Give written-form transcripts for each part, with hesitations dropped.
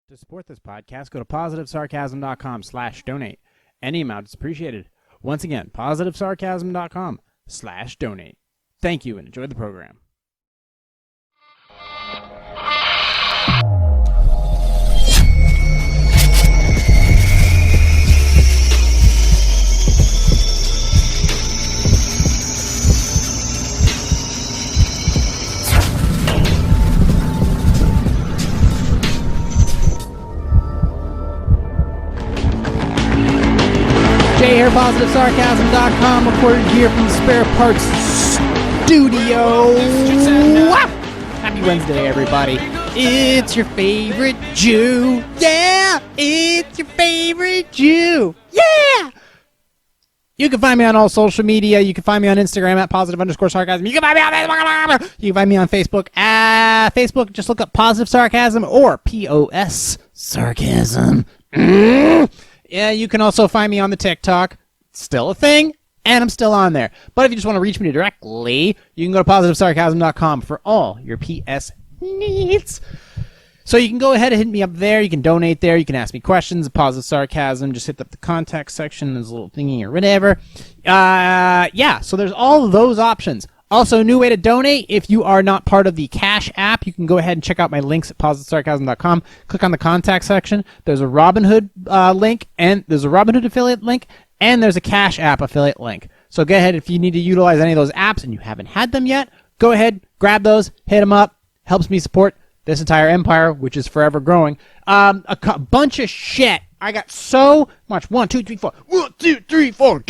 To support this podcast, go to positivesarcasm.com/donate. Any amount is appreciated. Once again, positivesarcasm.com/donate. Thank you and enjoy the program. Jay here, positivesarcasm.com, recorded here from the Spare Parts Studio. Happy Wednesday, everybody. It's your favorite Jew. Yeah, it's your favorite Jew. Yeah! You can find me on all social media. You can find me on Instagram at positive_sarcasm. You can find me on Facebook. You can find me on Facebook at Facebook. Just look up Positive Sarcasm or POS Sarcasm. Yeah, you can also find me on the TikTok. It's still a thing, and I'm still on there. But if you just want to reach me directly, you can go to positivesarcasm.com for all your PS needs. So you can go ahead and hit me up there. You can donate there. You can ask me questions. Positive Sarcasm. Just hit up the contact section. There's a little thingy or whatever. Yeah, so there's all of those options. Also, a new way to donate. If you are not part of the Cash app, you can go ahead and check out my links at positivesarcasm.com. Click on the contact section. There's a Robinhood link, and there's a Robinhood affiliate link, and there's a Cash app affiliate link. So go ahead, if you need to utilize any of those apps and you haven't had them yet, go ahead, grab those, hit them up. Helps me support this entire empire, which is forever growing. A bunch of shit. I got so much. 1, 2, 3, 4. 1, 2, 3, 4.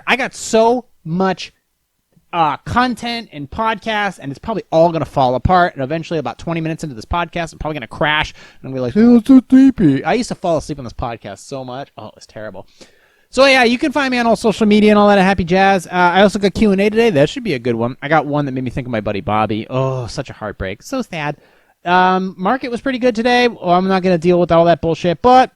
I got so much content and podcasts, and it's probably all going to fall apart, and eventually about 20 minutes into this podcast, I'm probably going to crash, and I'm going to be like, oh, it's so sleepy. I used to fall asleep on this podcast so much. Oh, it's terrible. So yeah, you can find me on all social media and all that happy jazz. I also got Q&A today. That should be a good one. I got one that made me think of my buddy Bobby. Oh, such a heartbreak. So sad. Market was pretty good today. Well, I'm not going to deal with all that bullshit, but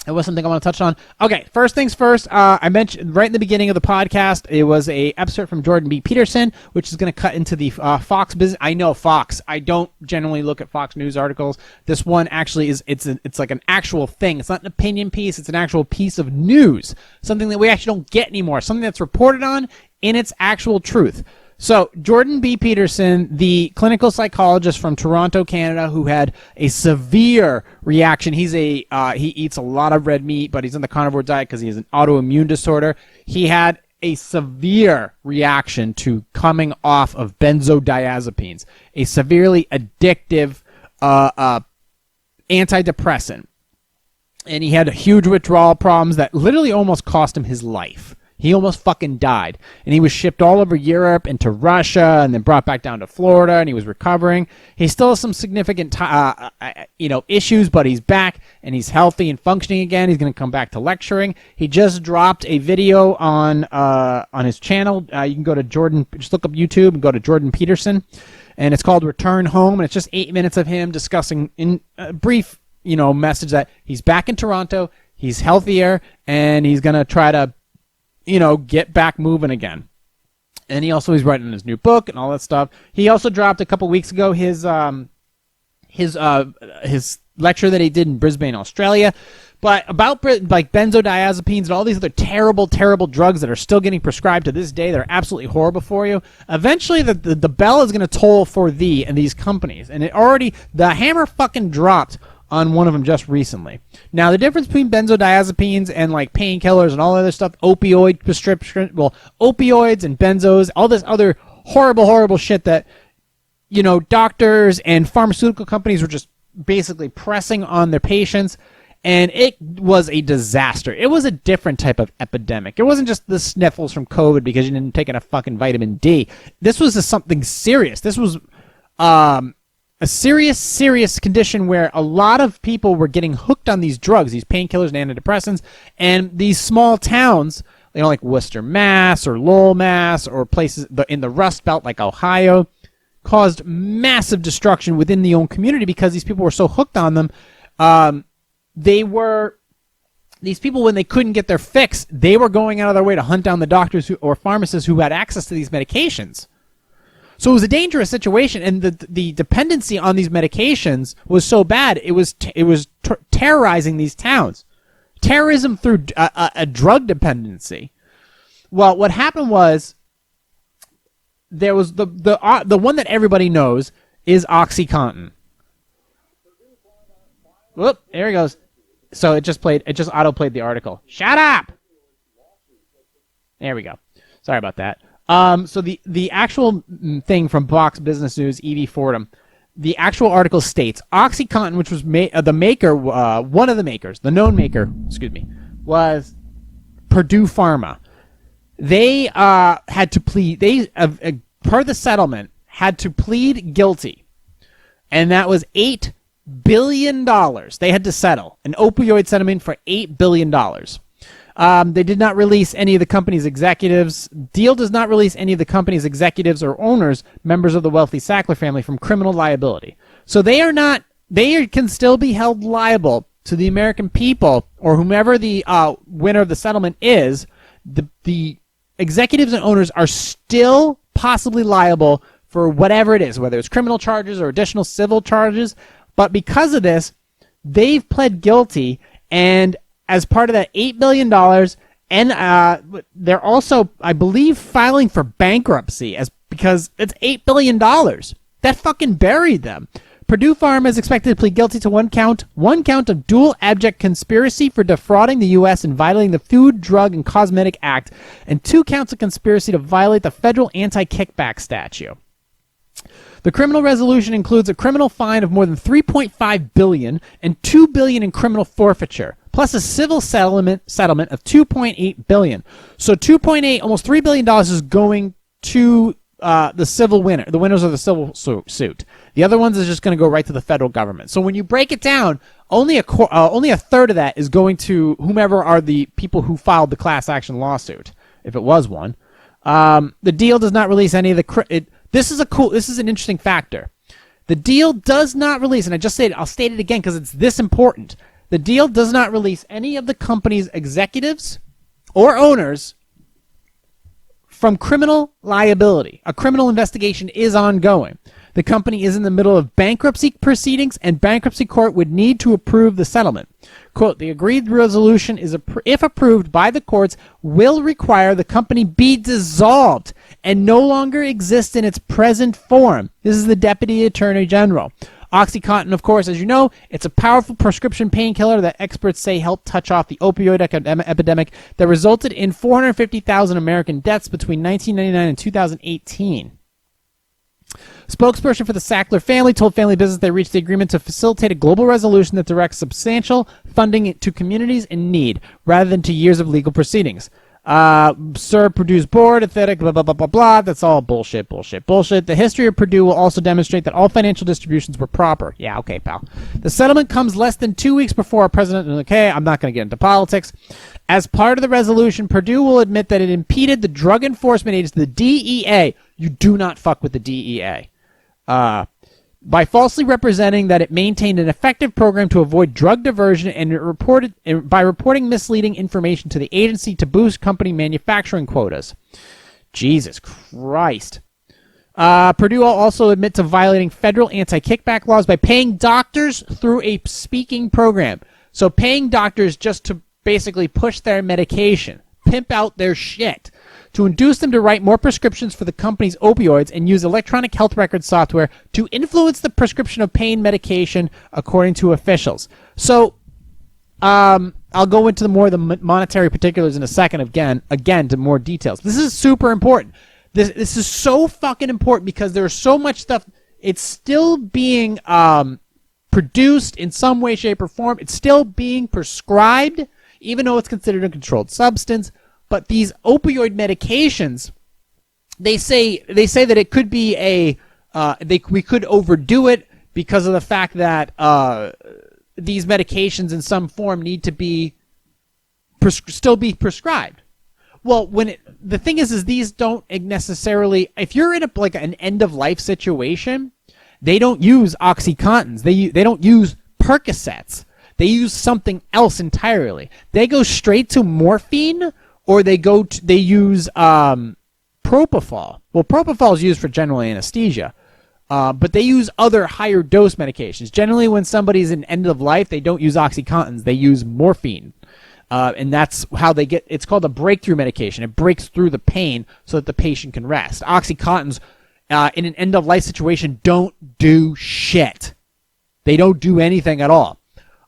it was something I want to touch on. Okay, first things first. I mentioned right in the beginning of the podcast, it was a episode from Jordan B. Peterson, which is going to cut into the Fox business. I know Fox. I don't generally look at Fox News articles. This one actually is. It's like an actual thing. It's not an opinion piece. It's an actual piece of news. Something that we actually don't get anymore. Something that's reported on in its actual truth. So, Jordan B. Peterson, the clinical psychologist from Toronto, Canada, who had a severe reaction. He eats a lot of red meat, but he's on the carnivore diet because he has an autoimmune disorder. He had a severe reaction to coming off of benzodiazepines, a severely addictive antidepressant. And he had huge withdrawal problems that literally almost cost him his life. He almost fucking died. And he was shipped all over Europe and to Russia and then brought back down to Florida, and he was recovering. He still has some significant issues, but he's back and he's healthy and functioning again. He's going to come back to lecturing. He just dropped a video on his channel. You can go to Jordan, just look up YouTube and go to Jordan Peterson, and it's called Return Home, and it's just 8 minutes of him discussing in a brief, message that he's back in Toronto, he's healthier, and he's going to try to get back moving again. And he's writing his new book and all that stuff. He also dropped a couple weeks ago his lecture that he did in Brisbane, Australia, but about like benzodiazepines and all these other terrible, terrible drugs that are still getting prescribed to this day that are absolutely horrible for you. Eventually, the bell is going to toll for thee and these companies, and the hammer fucking dropped on one of them just recently. Now, the difference between benzodiazepines and like painkillers and all other stuff, opioids and benzos, all this other horrible, horrible shit that, doctors and pharmaceutical companies were just basically pressing on their patients, and it was a disaster. It was a different type of epidemic. It wasn't just the sniffles from COVID because you didn't take a fucking vitamin D. This was something serious. This was a serious condition where a lot of people were getting hooked on these drugs, these painkillers and antidepressants, and these small towns, like Worcester, Mass, or Lowell, Mass, or places in the Rust Belt like Ohio, caused massive destruction within the own community because these people were so hooked on them. These people, when they couldn't get their fix, they were going out of their way to hunt down the doctors or pharmacists who had access to these medications. So it was a dangerous situation, and the dependency on these medications was so bad, it was terrorizing these towns. Terrorism through a drug dependency. Well, what happened was there was the one that everybody knows is Oxycontin. Whoop, there he goes. So it just auto-played the article. Shut up! There we go. Sorry about that. So the actual thing from Box Business News, E.V. Fordham, the actual article states, Oxycontin, which was the maker, one of the makers, the known maker, was Purdue Pharma. They had to plead, part of the settlement, had to plead guilty. And that was $8 billion. They had to settle an opioid settlement for $8 billion. They did not release any of the company's executives. Deal does not release any of the company's executives or owners, members of the wealthy Sackler family, from criminal liability. So they can still be held liable to the American people, or whomever the winner of the settlement is. The executives and owners are still possibly liable for whatever it is, whether it's criminal charges or additional civil charges. But because of this, they've pled guilty, and as part of that $8 billion, and they're also, I believe, filing for bankruptcy because it's $8 billion. That fucking buried them. Purdue Pharma is expected to plead guilty to one count of dual abject conspiracy for defrauding the U.S. and violating the Food, Drug, and Cosmetic Act, and 2 counts of conspiracy to violate the federal anti-kickback statute. The criminal resolution includes a criminal fine of more than $3.5 billion and $2 billion in criminal forfeiture, plus a civil settlement of $2.8 billion. So almost $3 billion is going to the civil winner, the winners of the civil suit. The other ones is just going to go right to the federal government. So when you break it down, only a third of that is going to whomever are the people who filed the class action lawsuit, if it was one. The deal does not release any of the. This is an interesting factor. The deal does not release, and I'll state it again because it's this important. The deal does not release any of the company's executives or owners from criminal liability. A criminal investigation is ongoing. The company is in the middle of bankruptcy proceedings, and bankruptcy court would need to approve the settlement. Quote, the agreed resolution is, if approved by the courts, will require the company be dissolved and no longer exist in its present form. This is the Deputy Attorney General. Oxycontin, of course, as you know, it's a powerful prescription painkiller that experts say helped touch off the opioid epidemic that resulted in 450,000 American deaths between 1999 and 2018. Spokesperson for the Sackler family told Family Business they reached the agreement to facilitate a global resolution that directs substantial funding to communities in need, rather than to years of legal proceedings. Sir Purdue's board, aesthetic, blah, blah, blah, blah, blah. That's all bullshit. The history of Purdue will also demonstrate that all financial distributions were proper. Yeah, okay, pal. The settlement comes less than 2 weeks before our president. Okay, I'm not going to get into politics. As part of the resolution, Purdue will admit that it impeded the drug enforcement agency, the DEA. You do not fuck with the DEA. By falsely representing that it maintained an effective program to avoid drug diversion and by reporting misleading information to the agency to boost company manufacturing quotas. Jesus Christ. Purdue will also admit to violating federal anti-kickback laws by paying doctors through a speaking program. So paying doctors just to basically push their medication, pimp out their shit, to induce them to write more prescriptions for the company's opioids and use electronic health record software to influence the prescription of pain medication, according to officials. So, I'll go into the monetary particulars in a second again to more details. This is super important. This is so fucking important because there's so much stuff. It's still being produced in some way, shape, or form. It's still being prescribed, even though it's considered a controlled substance. But these opioid medications, they say that it could be we could overdo it because of the fact that these medications in some form need to be still be prescribed. Well, the thing is these don't necessarily. If you're in an end of life situation, they don't use Oxycontins. They don't use Percocets. They use something else entirely. They go straight to morphine. Or they use propofol. Well, propofol is used for general anesthesia, but they use other higher dose medications. Generally, when somebody's in end of life, they don't use Oxycontins. They use morphine. And that's how they get, it's called a breakthrough medication. It breaks through the pain so that the patient can rest. Oxycontins, in an end-of-life situation, don't do shit. They don't do anything at all.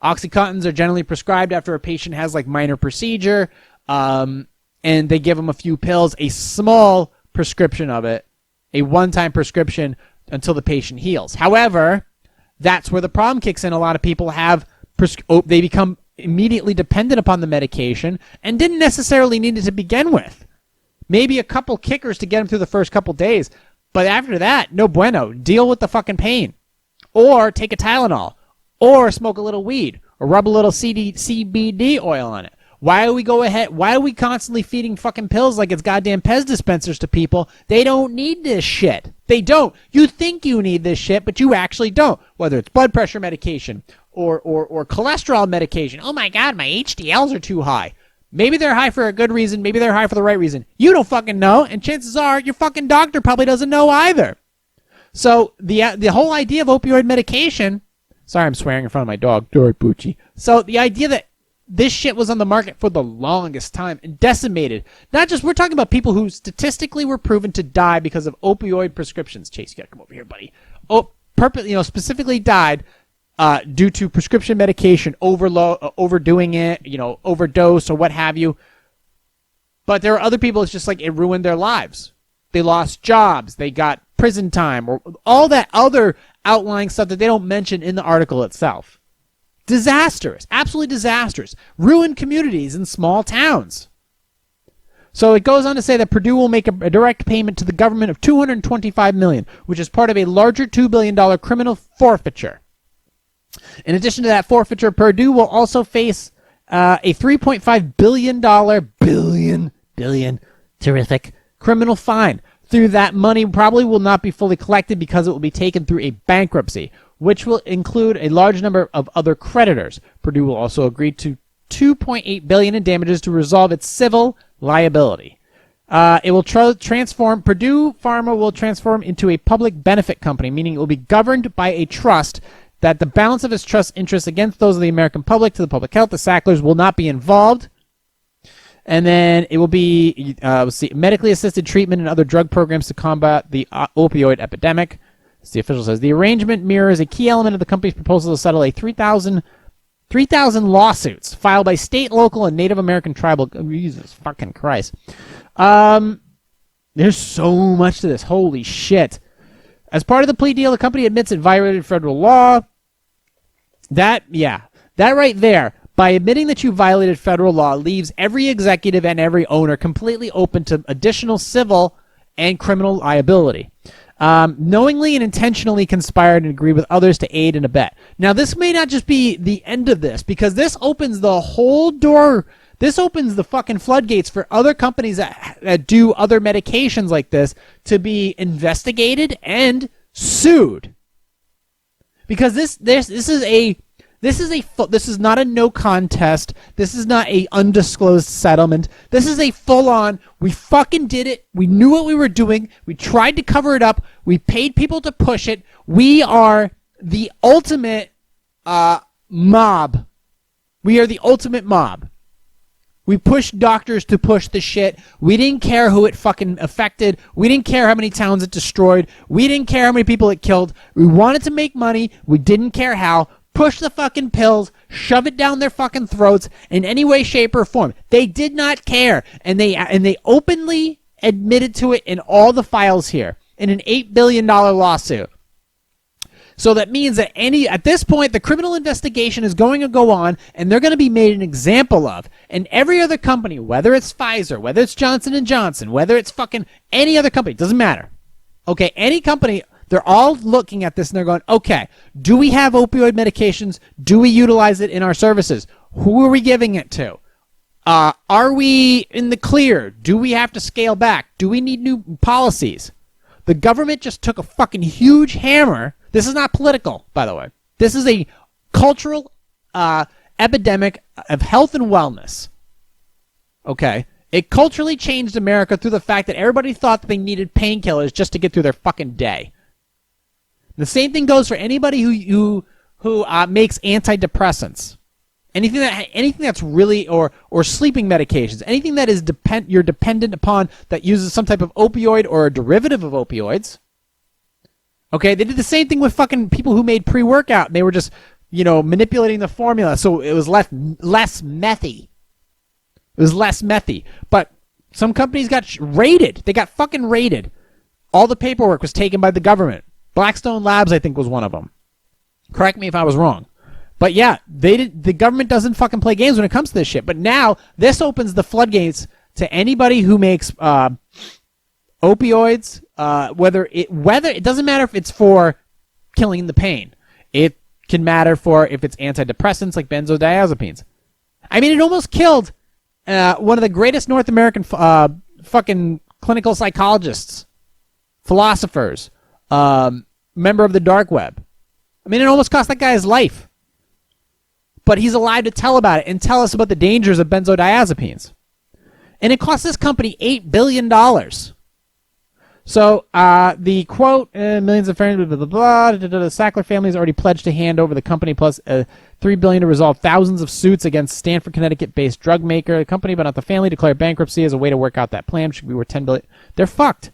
Oxycontins are generally prescribed after a patient has like minor procedure, and they give them a few pills, a small prescription of it, a one-time prescription until the patient heals. However, that's where the problem kicks in. A lot of people have, they become immediately dependent upon the medication and didn't necessarily need it to begin with. Maybe a couple kickers to get them through the first couple days, but after that, no bueno. Deal with the fucking pain. Or take a Tylenol. Or smoke a little weed. Or rub a little CBD oil on it. Why do we constantly feeding fucking pills like it's goddamn Pez dispensers to people? They don't need this shit. They don't. You think you need this shit, but you actually don't. Whether it's blood pressure medication or cholesterol medication. Oh my God, my HDLs are too high. Maybe they're high for a good reason. Maybe they're high for the right reason. You don't fucking know, and chances are your fucking doctor probably doesn't know either. So the whole idea of opioid medication. Sorry, I'm swearing in front of my dog. Sorry, Poochie. So the idea that this shit was on the market for the longest time and decimated. Not just, we're talking about people who statistically were proven to die because of opioid prescriptions. Chase, you gotta come over here, buddy. Specifically died due to prescription medication overdoing it, overdose or what have you. But there are other people, it's just like it ruined their lives. They lost jobs, they got prison time, or all that other outlying stuff that they don't mention in the article itself. Disastrous, absolutely disastrous. Ruined communities in small towns. So it goes on to say that Purdue will make a direct payment to the government of $225 million, which is part of a larger $2 billion criminal forfeiture. In addition to that forfeiture, Purdue will also face a $3.5 billion terrific criminal fine. Through that money probably will not be fully collected because it will be taken through a bankruptcy, which will include a large number of other creditors. Purdue will also agree to $2.8 billion in damages to resolve its civil liability. It will transform, Purdue Pharma will transform into a public benefit company, meaning it will be governed by a trust that the balance of its trust interests against those of the American public to the public health. The Sacklers will not be involved. And then it will be medically assisted treatment and other drug programs to combat the opioid epidemic. As the official says, the arrangement mirrors a key element of the company's proposal to settle a 3,000 lawsuits filed by state, local, and Native American tribal. Jesus fucking Christ. There's so much to this. Holy shit. As part of the plea deal, the company admits it violated federal law. That right there, by admitting that you violated federal law, leaves every executive and every owner completely open to additional civil and criminal liability. Knowingly and intentionally conspired and agreed with others to aid and abet. Now, this may not just be the end of this, because this opens the whole door. This opens the fucking floodgates for other companies that do other medications like this to be investigated and sued. Because this is not a no contest. This is not a undisclosed settlement. This is a full on, we fucking did it. We knew what we were doing. We tried to cover it up. We paid people to push it. We are the ultimate mob. We are the ultimate mob. We pushed doctors to push the shit. We didn't care who it fucking affected. We didn't care how many towns it destroyed. We didn't care how many people it killed. We wanted to make money. We didn't care how. Push the fucking pills, shove it down their fucking throats in any way, shape, or form. They did not care, and they openly admitted to it in all the files here in an $8 billion lawsuit. So that means that at this point, the criminal investigation is going to go on, and they're going to be made an example of. And every other company, whether it's Pfizer, whether it's Johnson & Johnson, whether it's fucking any other company, doesn't matter. Okay, any company, they're all looking at this and they're going, okay, do we have opioid medications? Do we utilize it in our services? Who are we giving it to? Are we in the clear? Do we have to scale back? Do we need new policies? The government just took a fucking huge hammer. This is not political, by the way. This is a cultural epidemic of health and wellness. Okay? It culturally changed America through the fact that everybody thought that they needed painkillers just to get through their fucking day. The same thing goes for anybody who makes antidepressants. Anything that's really or sleeping medications, anything that is you're dependent upon that uses some type of opioid or a derivative of opioids. Okay, they did the same thing with fucking people who made pre-workout. They were just, manipulating the formula so it was less methy. It was less methy. But some companies got raided. They got fucking raided. All the paperwork was taken by the government. Blackstone Labs, I think, was one of them. Correct me if I was wrong. But yeah, the government doesn't fucking play games when it comes to this shit. But now this opens the floodgates to anybody who makes opioids. Whether it doesn't matter if it's for killing the pain. It can matter for if it's antidepressants like benzodiazepines. I mean, it almost killed one of the greatest North American fucking clinical psychologists, philosophers, member of the dark web. I mean, it almost cost that guy his life. But he's alive to tell about it and tell us about the dangers of benzodiazepines. And it cost this company $8 billion. So the quote, millions of friends, blah, blah, blah, the Sackler family has already pledged to hand over the company plus $3 billion to resolve thousands of suits against Stanford, Connecticut-based drug maker. The company, but not the family, declared bankruptcy as a way to work out that plan. Should be worth $10 billion. They're fucked.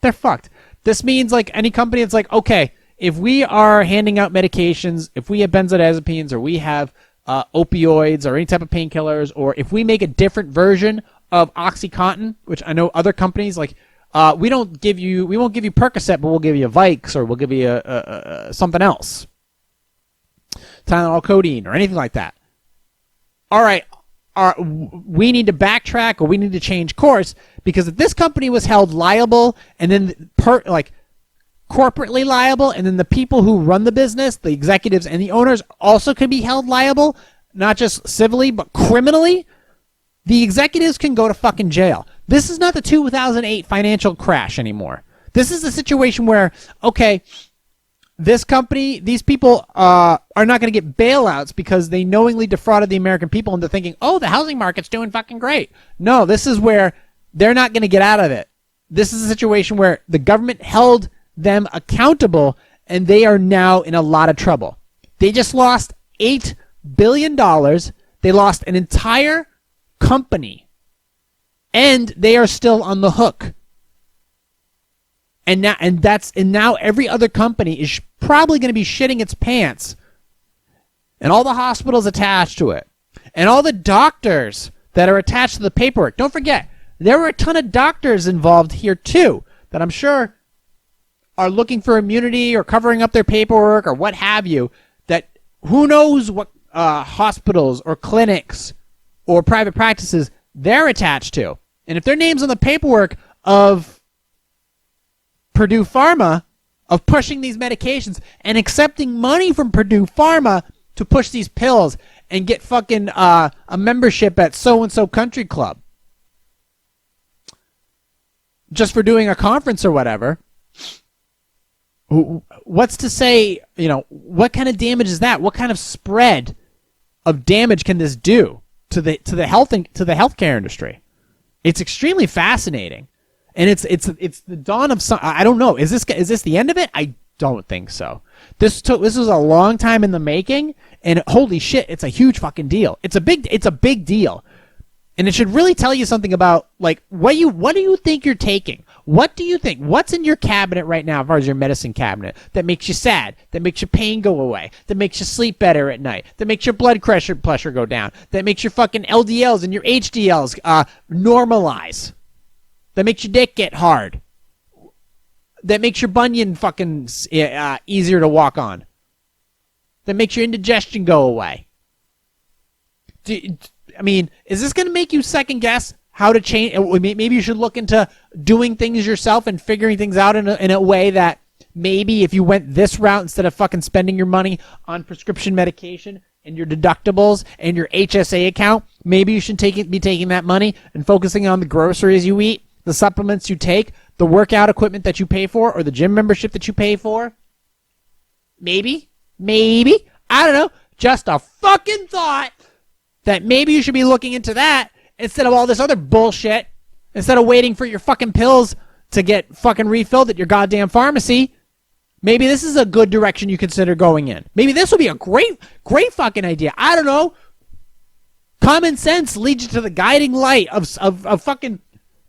They're fucked. This means like any company, it's like, okay, if we are handing out medications, if we have benzodiazepines or we have opioids or any type of painkillers, or if we make a different version of Oxycontin, which I know other companies like, we won't give you Percocet, but we'll give you Vicks, or we'll give you something else, Tylenol, codeine, or anything like that. All right, we need to backtrack, or we need to change course, because if this company was held liable and then corporately liable, and then the people who run the business, the executives and the owners, also can be held liable, not just civilly but criminally, the executives can go to fucking jail. This is not the 2008 financial crash anymore. This is a situation where, okay, this company, these people are not going to get bailouts because they knowingly defrauded the American people into thinking, oh, the housing market's doing fucking great. No, this is where they're not going to get out of it. This is a situation where the government held them accountable, and they are now in a lot of trouble. They just lost $8 billion. They lost an entire company, and they are still on the hook. And now every other company is probably going to be shitting its pants, and all the hospitals attached to it, and all the doctors that are attached to the paperwork. Don't forget, there were a ton of doctors involved here too that I'm sure are looking for immunity or covering up their paperwork or what have you, that who knows what hospitals or clinics or private practices they're attached to. And if their name's on the paperwork of Purdue Pharma, of pushing these medications and accepting money from Purdue Pharma to push these pills and get fucking a membership at so-and-so country club just for doing a conference or whatever, what's to say, what kind of damage is that? What kind of spread of damage can this do to the healthcare industry? It's extremely fascinating, and it's the dawn of some. I don't know. Is this the end of it? I don't think so. This was a long time in the making, and holy shit, it's a huge fucking deal. It's a big deal, and it should really tell you something about like what do you think you're taking. What do you think? What's in your cabinet right now, as far as your medicine cabinet, that makes you sad, that makes your pain go away, that makes you sleep better at night, that makes your blood pressure go down, that makes your fucking LDLs and your HDLs normalize, that makes your dick get hard, that makes your bunion fucking easier to walk on, that makes your indigestion go away? I mean, is this going to make you second guess how to change? Maybe you should look into doing things yourself and figuring things out in a way that maybe if you went this route instead of fucking spending your money on prescription medication and your deductibles and your HSA account, maybe you should be taking that money and focusing on the groceries you eat, the supplements you take, the workout equipment that you pay for, or the gym membership that you pay for. Maybe, I don't know, just a fucking thought that maybe you should be looking into that instead of all this other bullshit Instead of waiting for your fucking pills to get fucking refilled at your goddamn pharmacy, maybe this is a good direction you consider going in. Maybe this will be a great fucking idea. I don't know. Common sense leads you to the guiding light of fucking,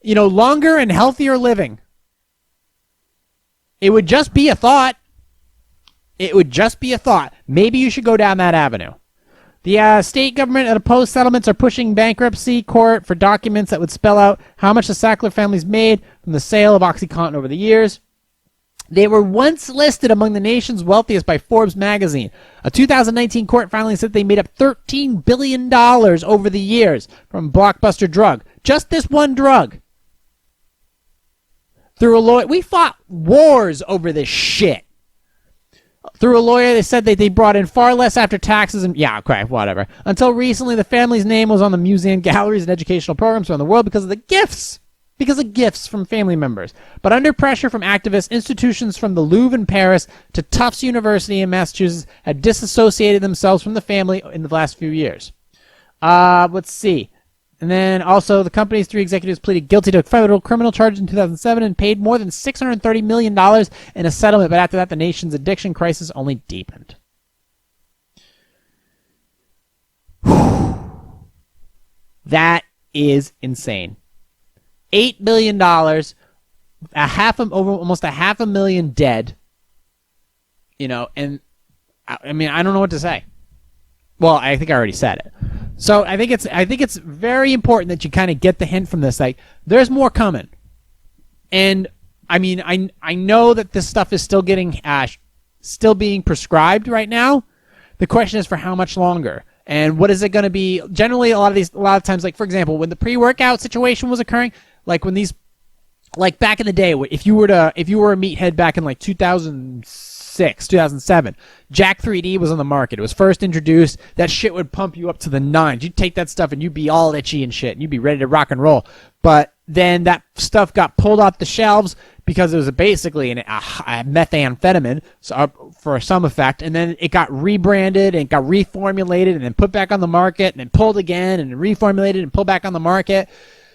longer and healthier living. It would just be a thought. Maybe you should go down that avenue. The state government and opposed settlements are pushing bankruptcy court for documents that would spell out how much the Sackler family's made from the sale of Oxycontin over the years. They were once listed among the nation's wealthiest by Forbes magazine. A 2019 court filing said they made up $13 billion over the years from blockbuster drug. Just this one drug. Through a lawyer, we fought wars over this shit. Through a lawyer, they said that they brought in far less after taxes and, whatever. Until recently, the family's name was on the museum galleries and educational programs around the world because of the gifts. Because of gifts from family members. But under pressure from activists, institutions from the Louvre in Paris to Tufts University in Massachusetts had disassociated themselves from the family in the last few years. Let's see. And then also the company's 3 executives pleaded guilty to federal criminal charges in 2007 and paid more than $630 million in a settlement. But after that, the nation's addiction crisis only deepened. That is insane. $8 billion, almost a half a million dead. And I mean, I don't know what to say. Well, I think I already said it. So I think it's very important that you kind of get the hint from this. Like, there's more coming. And I mean, I know that this stuff is still still being prescribed right now. The question is for how much longer, and what is it going to be? Generally, a lot of times, like for example, when the pre-workout situation was occurring, like when these, like back in the day, if you were a meathead back in like 2006, 2007, Jack 3D was on the market. It was first introduced. That shit would pump you up to the nines. You'd take that stuff and you'd be all itchy and shit, and you'd be ready to rock and roll. But then that stuff got pulled off the shelves because it was basically a methamphetamine for some effect, and then it got rebranded and got reformulated and then put back on the market and then pulled again and reformulated and pulled back on the market.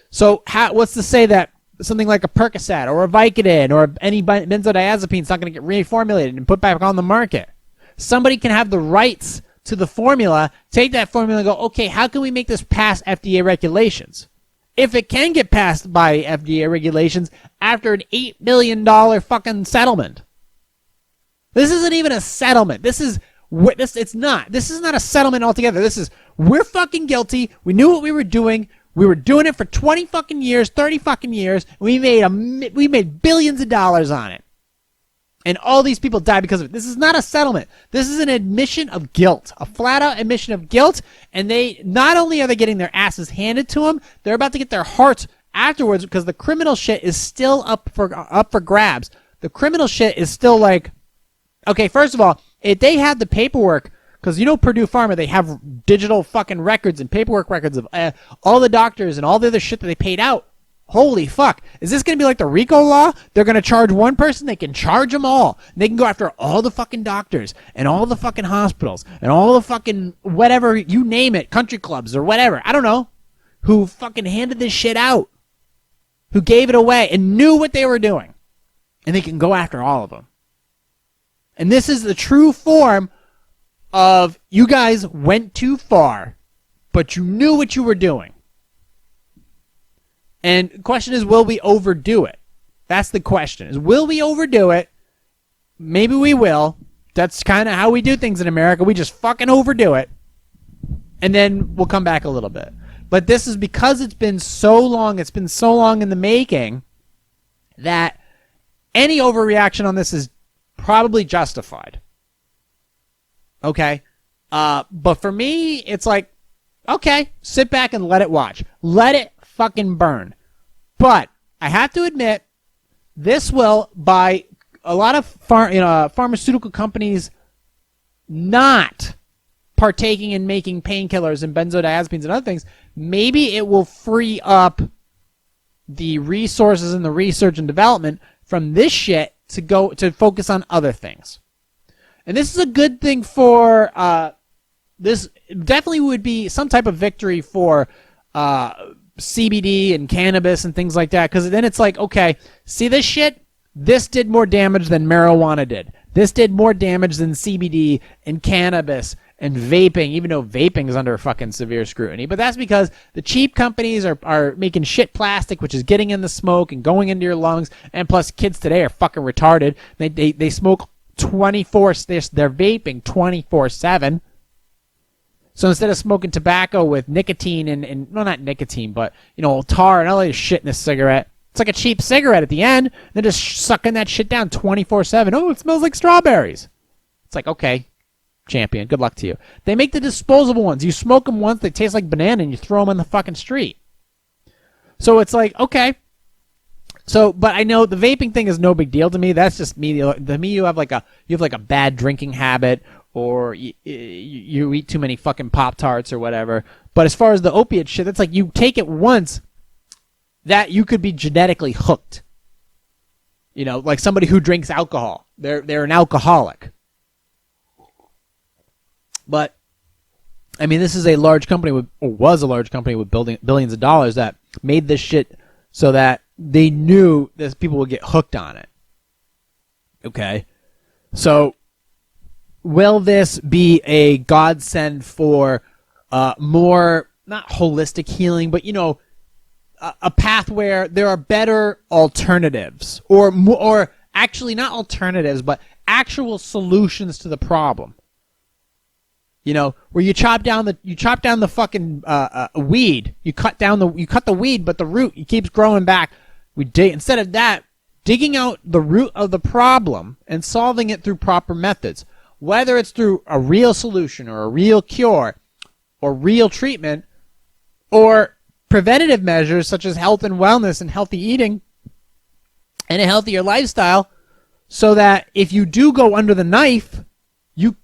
So what's to say that something like a Percocet or a Vicodin or any benzodiazepine is not going to get reformulated and put back on the market? Somebody can have the rights to the formula, take that formula and go, okay, how can we make this pass FDA regulations? If it can get passed by FDA regulations after an $8 billion fucking settlement. This isn't even a settlement. This is not a settlement altogether. This is, we're fucking guilty. We knew what we were doing. We were doing it for 20 fucking years, 30 fucking years. We made billions of dollars on it. And all these people died because of it. This is not a settlement. This is an admission of guilt, a flat-out admission of guilt. And they not only are they getting their asses handed to them, they're about to get their hearts afterwards because the criminal shit is still up for grabs. The criminal shit is still like, okay, first of all, if they had the paperwork, because Purdue Pharma, they have digital fucking records and paperwork records of all the doctors and all the other shit that they paid out. Holy fuck. Is this going to be like the RICO law? They're going to charge one person, they can charge them all. They can go after all the fucking doctors and all the fucking hospitals and all the fucking whatever, you name it, country clubs or whatever. I don't know. Who fucking handed this shit out. Who gave it away and knew what they were doing. And they can go after all of them. And this is the true form of you guys went too far, but you knew what you were doing. And the question is, will we overdo it? That's the question. Is will we overdo it? Maybe we will. That's kind of how we do things in America. We just fucking overdo it. And then we'll come back a little bit. But this is because it's been so long in the making that any overreaction on this is probably justified. Okay? But for me, it's like, okay, sit back and let it watch. Let it fucking burn. But I have to admit, this will, by a lot of pharmaceutical companies not partaking in making painkillers and benzodiazepines and other things, maybe it will free up the resources and the research and development from this shit to focus on other things. And this is a good thing for this definitely would be some type of victory for CBD and cannabis and things like that, because then it's like, okay, see this shit? This did more damage than marijuana did. This did more damage than CBD and cannabis and vaping, even though vaping is under fucking severe scrutiny. But that's because the cheap companies are making shit plastic, which is getting in the smoke and going into your lungs. And plus, kids today are fucking retarded. They smoke 24, they're vaping 24/7. So instead of smoking tobacco with nicotine and well, not nicotine, but, tar and all this shit in a cigarette, it's like a cheap cigarette at the end. They're just sucking that shit down 24/7. Oh, it smells like strawberries. It's like, okay, champion, good luck to you. They make the disposable ones. You smoke them once, they taste like banana, and you throw them in the fucking street. So it's like, okay. So, but I know the vaping thing is no big deal to me. That's just me. To me, you have like a bad drinking habit, or you eat too many fucking Pop-Tarts or whatever. But as far as the opiate shit, that's like you take it once, that you could be genetically hooked. Like somebody who drinks alcohol. They're an alcoholic. But, I mean, this is a large company was a large company with billions of dollars that made this shit so that they knew that people would get hooked on it. Okay? So, will this be a godsend for more, not holistic healing, but, a path where there are better alternatives, or actually not alternatives, but actual solutions to the problem? Where you chop down the fucking weed. You cut the weed, but the root keeps growing back. Instead of that, digging out the root of the problem and solving it through proper methods, whether it's through a real solution or a real cure or real treatment, or preventative measures such as health and wellness and healthy eating and a healthier lifestyle, so that if you do go under the knife, you're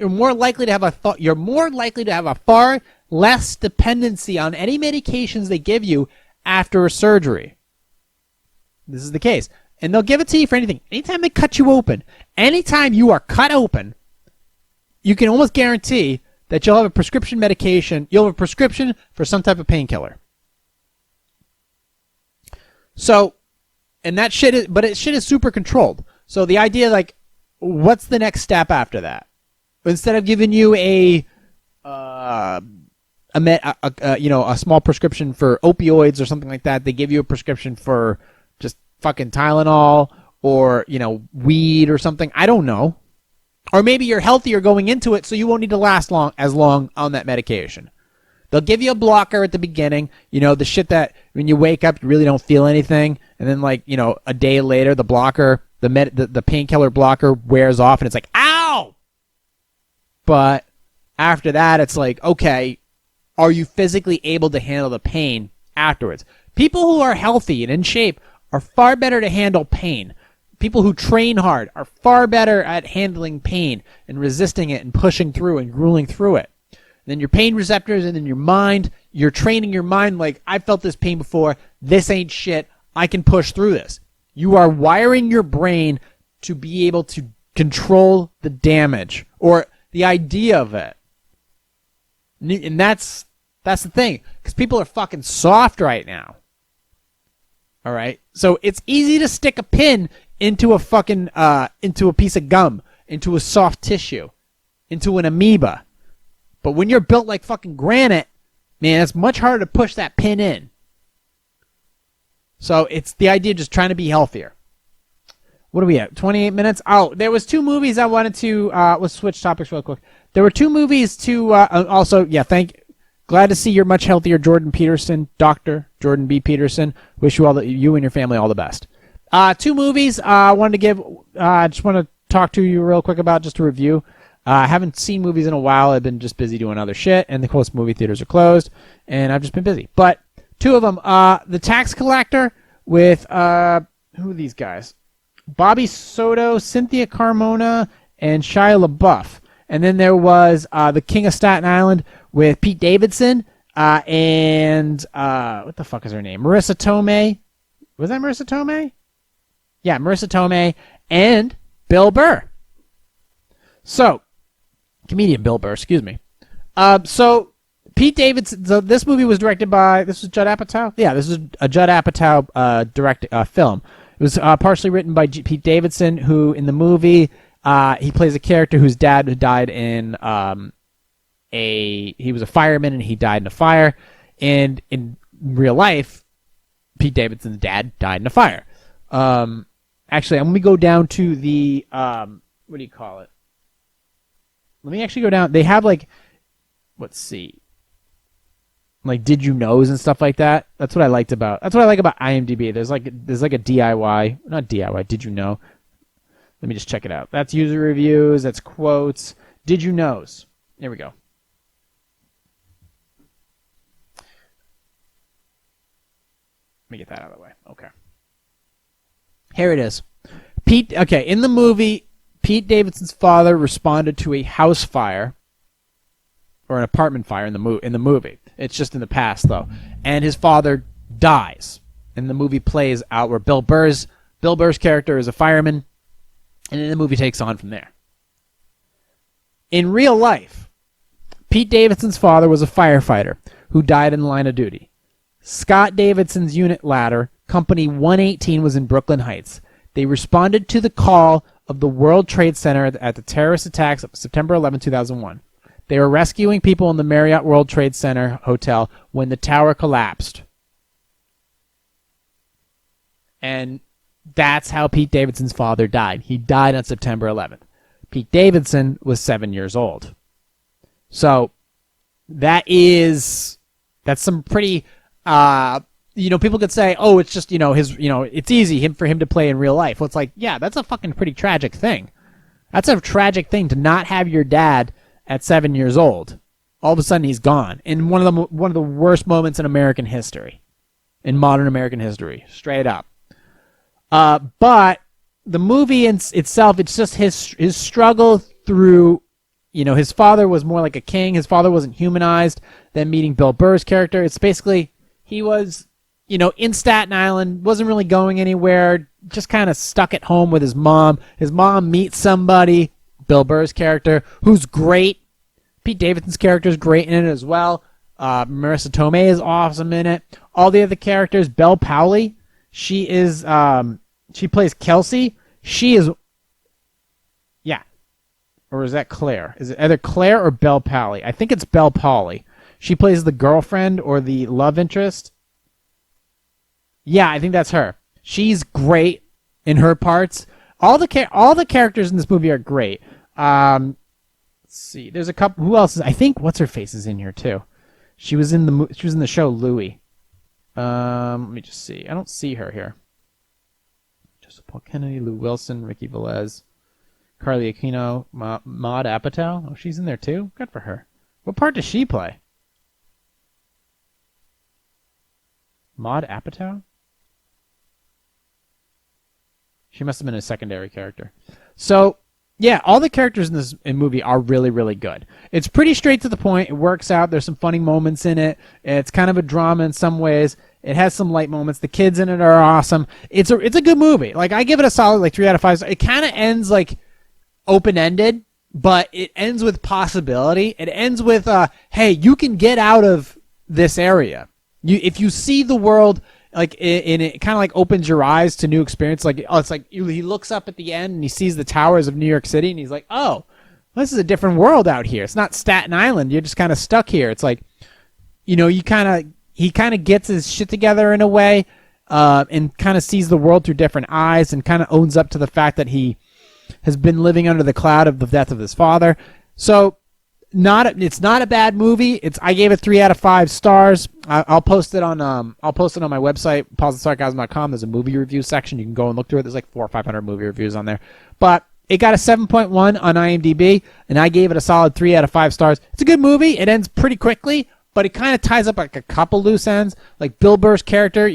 more likely to have a far less dependency on any medications they give you after a surgery. This is the case. And they'll give it to you for anything. Anytime they cut you open, anytime you are cut open, you can almost guarantee that you'll have a prescription medication, you'll have a prescription for some type of painkiller. So, and that shit is super controlled. So the idea, like, what's the next step after that? Instead of giving you a small prescription for opioids or something like that, they give you a prescription for just fucking Tylenol or, weed or something. I don't know. Or maybe you're healthier going into it, so you won't need to last as long on that medication. They'll give you a blocker at the beginning, the shit that when you wake up you really don't feel anything, and then a day later the blocker, the painkiller blocker wears off and it's like, ow! But after that it's like, okay, are you physically able to handle the pain afterwards? People who are healthy and in shape are far better to handle pain. People who train hard are far better at handling pain and resisting it and pushing through and grueling through it. And then your pain receptors, and then your mind, you're training your mind like, I felt this pain before, this ain't shit, I can push through this. You are wiring your brain to be able to control the damage or the idea of it. And that's the thing, because people are fucking soft right now. All right? So it's easy to stick a pin into a fucking, into a piece of gum, into a soft tissue, into an amoeba. But when you're built like fucking granite, man, it's much harder to push that pin in. So it's the idea of just trying to be healthier. What are we at? 28 minutes? Oh, there was 2 movies I wanted to, let's switch topics real quick. There were 2 movies to, also, yeah, glad to see you're much healthier, Jordan Peterson, Dr. Jordan B. Peterson. Wish you you and your family all the best. 2 movies I wanted to give, I just want to talk to you real quick about, just a review. I haven't seen movies in a while. I've been just busy doing other shit, and the close movie theaters are closed, and I've just been busy. But 2 of them, The Tax Collector with, who are these guys? Bobby Soto, Cynthia Carmona, and Shia LaBeouf. And then there was The King of Staten Island with Pete Davidson and what the fuck is her name? Marissa Tomei. Was that Marissa Tomei? Yeah, Marissa Tomei and Bill Burr. So, comedian Bill Burr, excuse me. So, Pete Davidson. So this movie was directed by. This was Judd Apatow. Yeah, this is a Judd Apatow direct film. It was partially written by Pete Davidson, who in the movie he plays a character whose dad died in he was a fireman and he died in a fire, and in real life, Pete Davidson's dad died in a fire. Actually, let me go down to the what do you call it? Let me actually go down. They have like, let's see, like did you knows and stuff like that. That's what I like about IMDb. There's like a DIY, not DIY. Did you know? Let me just check it out. That's user reviews. That's quotes. Did you knows? There we go. Let me get that out of the way. Okay. Here it is. In the movie, Pete Davidson's father responded to a house fire or an apartment fire in the movie. It's just in the past though. And his father dies. And the movie plays out where Bill Burr's character is a fireman, and then the movie takes on from there. In real life, Pete Davidson's father was a firefighter who died in the line of duty. Scott Davidson's unit ladder, Company 118, was in Brooklyn Heights. They responded to the call of the World Trade Center at the terrorist attacks of September 11, 2001. They were rescuing people in the Marriott World Trade Center hotel when the tower collapsed. And that's how Pete Davidson's father died. He died on September 11th. Pete Davidson was 7 years old. So that's some pretty... people could say, oh, it's just, it's easy for him to play in real life. Well, it's like, yeah, that's a fucking pretty tragic thing. That's a tragic thing to not have your dad at 7 years old. All of a sudden he's gone. In one of the worst moments in American history. In modern American history. Straight up. But the movie itself, it's just his struggle through, his father was more like a king. His father wasn't humanized. Then meeting Bill Burr's character. It's basically, he was, in Staten Island, wasn't really going anywhere, just kind of stuck at home with his mom. His mom meets somebody, Bill Burr's character, who's great. Pete Davidson's character is great in it as well. Marissa Tomei is awesome in it. All the other characters, Belle Powley, she plays Kelsey. She is, yeah. Or is that Claire? Is it either Claire or Belle Powley? I think it's Belle Powley. She plays the girlfriend or the love interest. Yeah, I think that's her. She's great in her parts. All the characters in this movie are great. Let's see. There's a couple. Who else is? I think what's her face is in here too. She was in the show Louie. Let me just see. I don't see her here. Joseph Paul Kennedy, Lou Wilson, Ricky Velez, Carly Aquino, Maud Apatow. Oh, she's in there too. Good for her. What part does she play? Maud Apatow? She must have been a secondary character. So, yeah, all the characters in this movie are really, really good. It's pretty straight to the point. It works out. There's some funny moments in it. It's kind of a drama in some ways. It has some light moments. The kids in it are awesome. It's a good movie. Like, I give it a solid 3 out of 5. It kind of ends open-ended, but it ends with possibility. It ends with, hey, you can get out of this area. If you see the world, it kind of opens your eyes to new experience. He looks up at the end and he sees the towers of New York City and he's like, oh, this is a different world out here. It's not Staten Island. You're just kind of stuck here. It's like, he kind of gets his shit together in a way, and kind of sees the world through different eyes and kind of owns up to the fact that he has been living under the cloud of the death of his father. So, it's not a bad movie. I gave it 3 out of 5 stars. I'll post it on my website, pausethercasm.com. There's a movie review section. You can go and look through it. There's 400 or 500 movie reviews on there. But it got a 7.1 on IMDb, and I gave it a solid 3 out of 5 stars. It's a good movie. It ends pretty quickly, but it kind of ties up a couple loose ends. Like Bill Burr's character,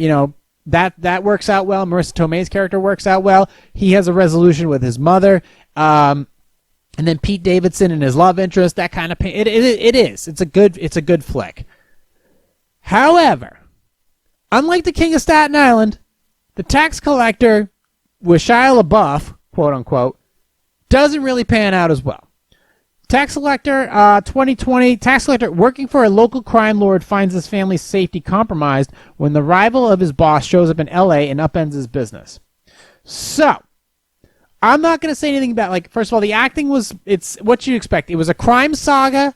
that works out well. Marissa Tomei's character works out well. He has a resolution with his mother. And then Pete Davidson and his love interest, that kind of it is. It's a good flick. However, unlike the King of Staten Island, the tax collector with Shia LaBeouf, quote unquote, doesn't really pan out as well. Tax collector, 2020. Tax collector working for a local crime lord finds his family's safety compromised when the rival of his boss shows up in L.A. and upends his business. So, I'm not going to say anything about, like, first of all, the acting it's what you expect. It was a crime saga.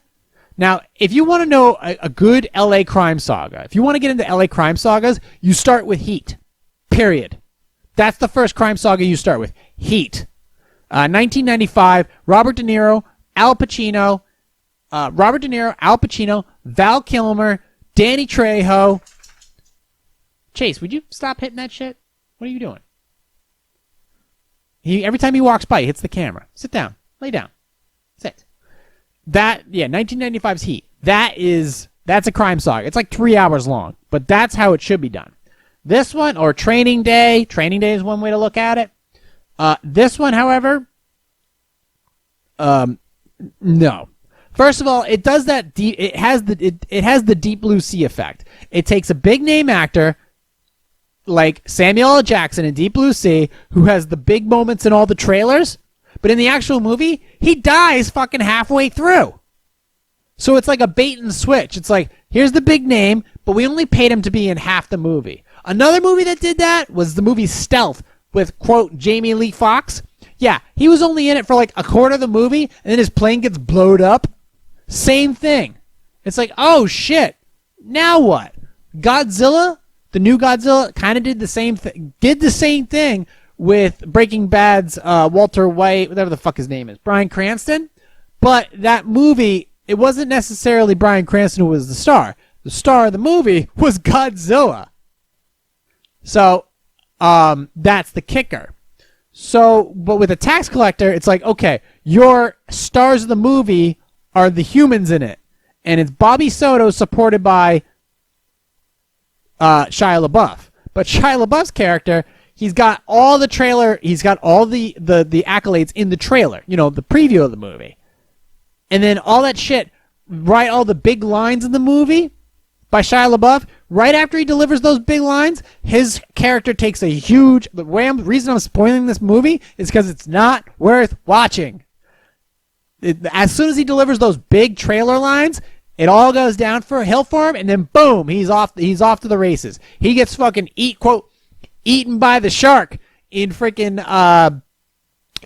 Now, if you want to know a good L.A. crime saga, if you want to get into L.A. crime sagas, you start with Heat. Period. That's the first crime saga you start with. Heat. 1995, Robert De Niro, Al Pacino, Val Kilmer, Danny Trejo. Chase, would you stop hitting that shit? What are you doing? Every time he walks by, he hits the camera. Sit down. Lay down. Sit. 1995's Heat. That's a crime saga. It's like 3 hours long, but that's how it should be done. This one, or Training Day. Training Day is one way to look at it. This one, however, no. First of all, it does that. It has the Deep Blue Sea effect. It takes a big name actor like Samuel L. Jackson in Deep Blue Sea, who has the big moments in all the trailers, but in the actual movie, he dies fucking halfway through. So it's like a bait and switch. It's like, here's the big name, but we only paid him to be in half the movie. Another movie that did that was the movie Stealth with, quote, Jamie Lee Fox. Yeah, he was only in it for like a quarter of the movie, and then his plane gets blowed up. Same thing. It's like, oh shit, now what? Godzilla, the new Godzilla, kind of did the same thing. Did the same thing with Breaking Bad's Walter White, whatever the fuck his name is, Bryan Cranston. But that movie, it wasn't necessarily Bryan Cranston who was the star. The star of the movie was Godzilla. So, that's the kicker. So, but with a tax collector, it's like, okay, your stars of the movie are the humans in it. And it's Bobby Soto supported by Shia LaBeouf. But Shia LaBeouf's character, he's got all the accolades in the trailer. You know, the preview of the movie. And then all that shit, right, all the big lines in the movie by Shia LaBeouf, right after he delivers those big lines, his character takes a huge... The reason I'm spoiling this movie is because it's not worth watching. As soon as he delivers those big trailer lines, it all goes down for a hill for him, and then boom, he's off to the races. He gets fucking eaten by the shark in freaking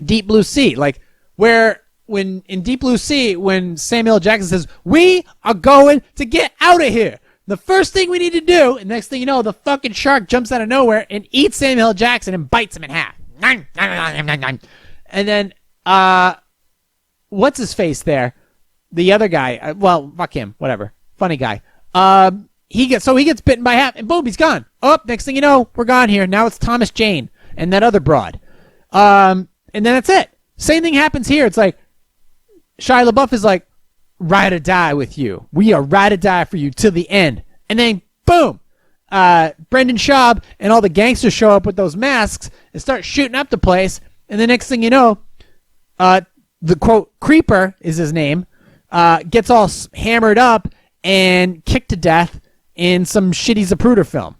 Deep Blue Sea. Like, when in Deep Blue Sea, when Samuel L. Jackson says, "We are going to get out of here," the first thing we need to do, and next thing you know, the fucking shark jumps out of nowhere and eats Samuel L. Jackson and bites him in half. And then, what's his face there? The other guy, well, fuck him, whatever. Funny guy. He gets bitten by half, and boom, he's gone. Oh, next thing you know, we're gone here. Now it's Thomas Jane and that other broad. And then that's it. Same thing happens here. It's like, Shia LaBeouf is like, ride or die with you. We are ride or die for you till the end. And then, boom, Brendan Schaub and all the gangsters show up with those masks and start shooting up the place. And the next thing you know, the, quote, creeper is his name, gets all hammered up and kicked to death in some shitty Zapruder film.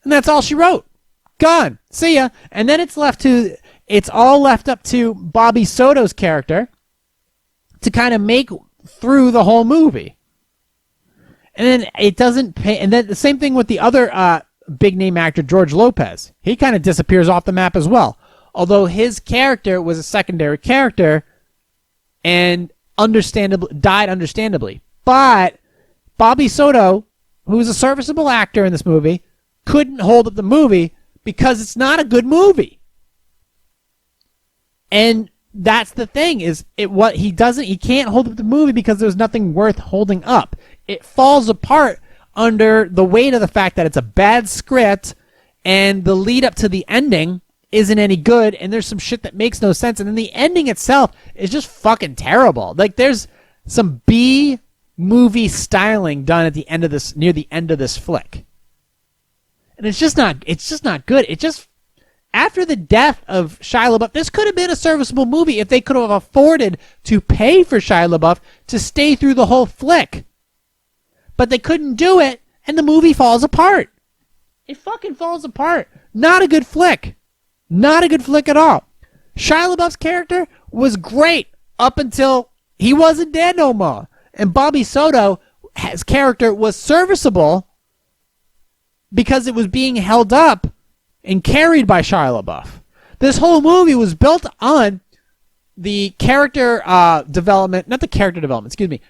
And that's all she wrote. Gone. See ya. And then it's all left up to Bobby Soto's character to kind of make through the whole movie. And then it doesn't pay. And then the same thing with the other big name actor, George Lopez. He kind of disappears off the map as well. Although his character was a secondary character and died understandably. But Bobby Soto, who was a serviceable actor in this movie, couldn't hold up the movie because it's not a good movie. And that's the thing, is he can't hold up the movie because there's nothing worth holding up. It falls apart under the weight of the fact that it's a bad script and the lead up to the ending isn't any good, and there's some shit that makes no sense, and then the ending itself is just fucking terrible. Like, there's some B movie styling done at the end of this, near the end of this flick. And it's just not good. It just, after the death of Shia LaBeouf, this could have been a serviceable movie if they could have afforded to pay for Shia LaBeouf to stay through the whole flick. But they couldn't do it, and the movie falls apart. It fucking falls apart. Not a good flick. Not a good flick at all. Shia LaBeouf's character was great up until he wasn't dead no more. And Bobby Soto, his character was serviceable because it was being held up and carried by Shia LaBeouf. This whole movie was built on the character development, not the character development, excuse me,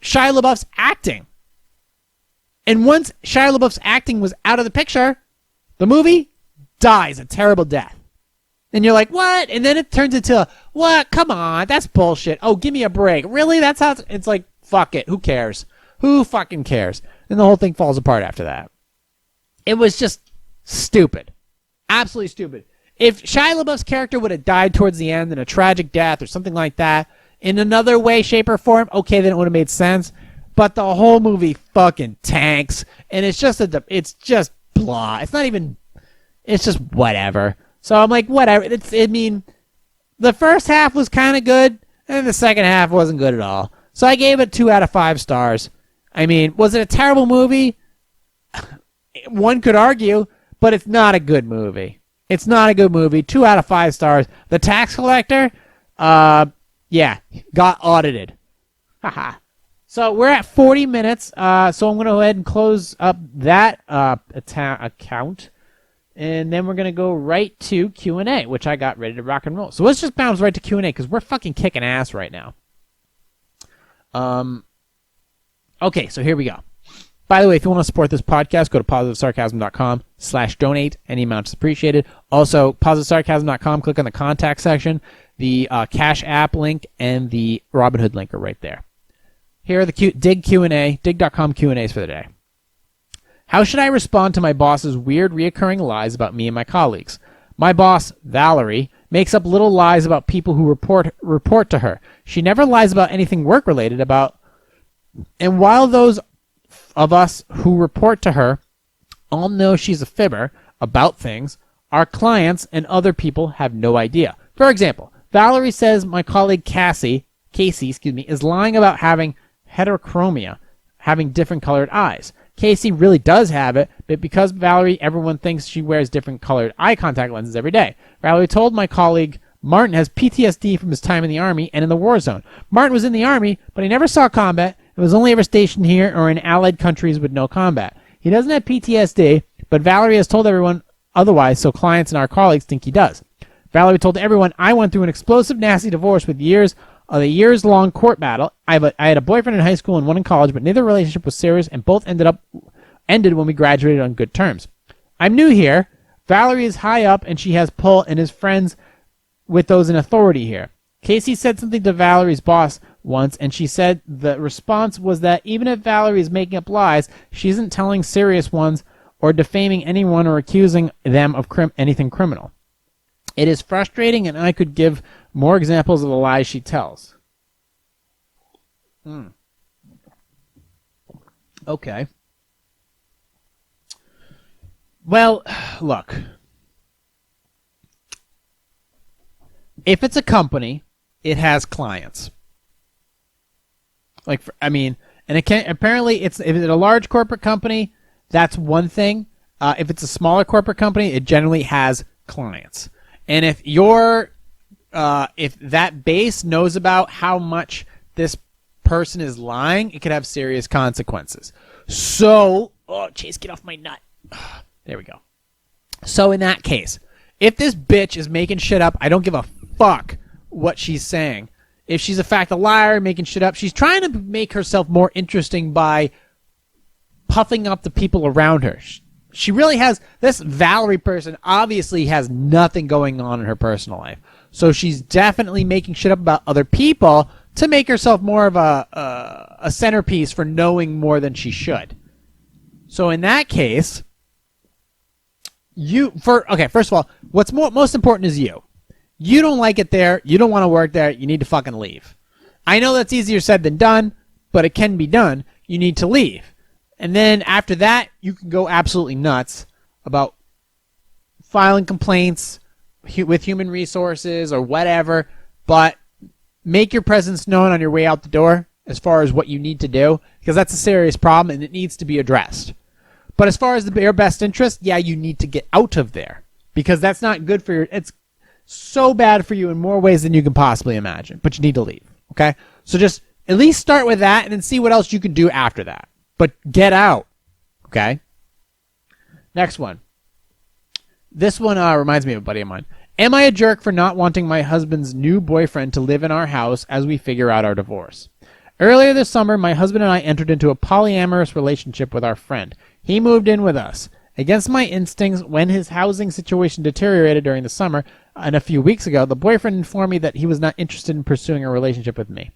Shia LaBeouf's acting. And once Shia LaBeouf's acting was out of the picture, the movie dies a terrible death. And you're like, what? And then it turns into, what? Come on, that's bullshit. Oh, give me a break. Really? That's how it's like, fuck it. Who cares? Who fucking cares? And the whole thing falls apart after that. It was just stupid. Absolutely stupid. If Shia LaBeouf's character would have died towards the end in a tragic death or something like that, in another way, shape, or form, okay, then it would have made sense. But the whole movie fucking tanks, and it's just blah. It's not even. It's just whatever. So I'm like, whatever. The first half was kind of good, and the second half wasn't good at all. So I gave it 2 out of 5 stars. I mean, was it a terrible movie? One could argue, but it's not a good movie. It's not a good movie. 2 out of 5 stars. The Tax Collector, yeah, got audited. Haha. So we're at 40 minutes, so I'm going to go ahead and close up that account. And then we're going to go right to Q&A, which I got ready to rock and roll. So let's just bounce right to Q&A because we're fucking kicking ass right now. Okay, so here we go. By the way, if you want to support this podcast, go to positivesarcasm.com/donate. Any amount is appreciated. Also, positivesarcasm.com, click on the contact section. The Cash App link and the Robinhood link are right there. Here are the Dig Q&A, dig.com Q&As for the day. How should I respond to my boss's weird reoccurring lies about me and my colleagues? My boss, Valerie, makes up little lies about people who report to her. She never lies about anything work-related and while those of us who report to her all know she's a fibber about things, our clients and other people have no idea. For example, Valerie says my colleague Casey, is lying about having heterochromia, having different colored eyes. Casey really does have it, but because Valerie, everyone thinks she wears different colored eye contact lenses every day. Valerie told my colleague Martin has PTSD from his time in the Army and in the war zone. Martin was in the Army, but he never saw combat and was only ever stationed here or in allied countries with no combat. He doesn't have PTSD, but Valerie has told everyone otherwise, so clients and our colleagues think he does. Valerie told everyone I went through an explosive, nasty divorce with a years-long court battle. I had a boyfriend in high school and one in college, but neither relationship was serious, and both ended when we graduated on good terms. I'm new here. Valerie is high up, and she has pull and is friends with those in authority here. Casey said something to Valerie's boss once, and she said the response was that even if Valerie is making up lies, she isn't telling serious ones or defaming anyone or accusing them of anything criminal. It is frustrating, and I could give more examples of the lies she tells. Okay. Well, look. If it's a company, it has clients. And it can apparently if it's a large corporate company, that's one thing. If it's a smaller corporate company, it generally has clients. And if if that base knows about how much this person is lying, it could have serious consequences. So, Chase, get off my nut. There we go. So in that case, if this bitch is making shit up, I don't give a fuck what she's saying. If she's in fact a liar, making shit up, she's trying to make herself more interesting by puffing up the people around her. She really has, this Valerie person obviously has nothing going on in her personal life. So she's definitely making shit up about other people to make herself more of a centerpiece for knowing more than she should. So in that case, first of all, what's most important is you. You don't like it there. You don't want to work there. You need to fucking leave. I know that's easier said than done, but it can be done. You need to leave. And then after that, you can go absolutely nuts about filing complaints with human resources or whatever, but make your presence known on your way out the door as far as what you need to do, because that's a serious problem and it needs to be addressed. But as far as your best interest, yeah, you need to get out of there, because that's not good for it's so bad for you in more ways than you can possibly imagine, but you need to leave, okay? So just at least start with that and then see what else you can do after that. But get out. Okay? Next one. This one reminds me of a buddy of mine. Am I a jerk for not wanting my husband's new boyfriend to live in our house as we figure out our divorce? Earlier this summer, my husband and I entered into a polyamorous relationship with our friend. He moved in with us. Against my instincts, when his housing situation deteriorated during the summer, and a few weeks ago, the boyfriend informed me that he was not interested in pursuing a relationship with me.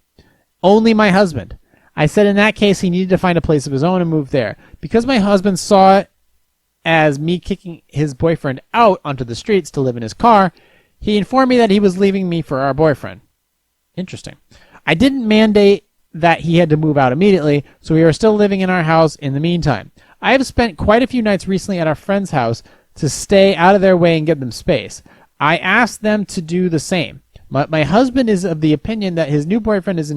Only my husband. I said in that case he needed to find a place of his own and move there. Because my husband saw it as me kicking his boyfriend out onto the streets to live in his car, he informed me that he was leaving me for our boyfriend. Interesting. I didn't mandate that he had to move out immediately, so we are still living in our house in the meantime. I have spent quite a few nights recently at our friend's house to stay out of their way and give them space. I asked them to do the same. My husband is of the opinion that his new boyfriend is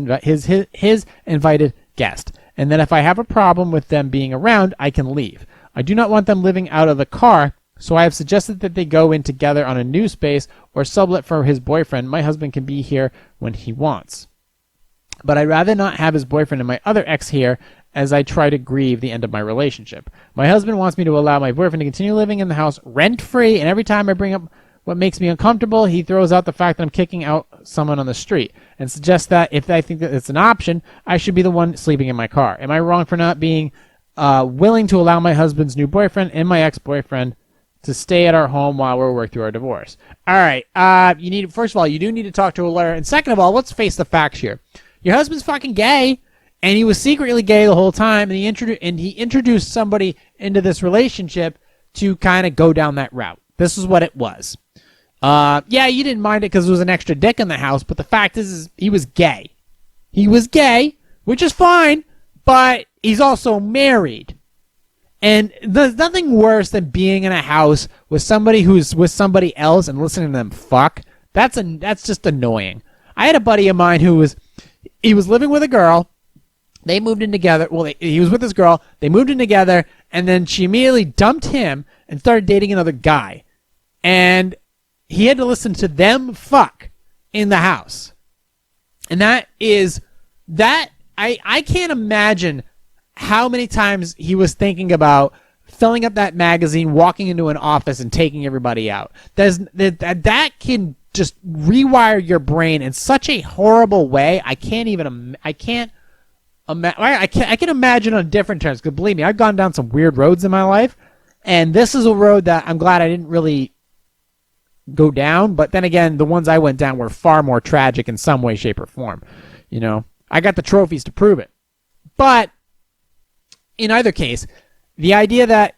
his invited guest, and that if I have a problem with them being around, I can leave. I do not want them living out of the car, so I have suggested that they go in together on a new space or sublet for his boyfriend. My husband can be here when he wants. But I'd rather not have his boyfriend and my other ex here as I try to grieve the end of my relationship. My husband wants me to allow my boyfriend to continue living in the house rent-free, and every time I bring up what makes me uncomfortable, he throws out the fact that I'm kicking out someone on the street and suggests that if I think that it's an option, I should be the one sleeping in my car. Am I wrong for not being willing to allow my husband's new boyfriend and my ex-boyfriend to stay at our home while we're working through our divorce? All right. First of all, you do need to talk to a lawyer. And second of all, let's face the facts here. Your husband's fucking gay, and he was secretly gay the whole time, and he introduced somebody into this relationship to kind of go down that route. This is what it was. Yeah, you didn't mind it because there was an extra dick in the house, but the fact is he was gay. He was gay, which is fine, but he's also married. And there's nothing worse than being in a house with somebody who's with somebody else and listening to them fuck. That's just annoying. I had a buddy of mine who was living with a girl. They moved in together. Well, he was with this girl. They moved in together, and then she immediately dumped him and started dating another guy. And he had to listen to them fuck in the house. And I can't imagine how many times he was thinking about filling up that magazine, walking into an office, and taking everybody out. That can just rewire your brain in such a horrible way. I can imagine on different terms. Because believe me, I've gone down some weird roads in my life, and this is a road that I'm glad I didn't really go down. But then again, the ones I went down were far more tragic in some way, shape, or form. You know, I got the trophies to prove it. But in either case, the idea that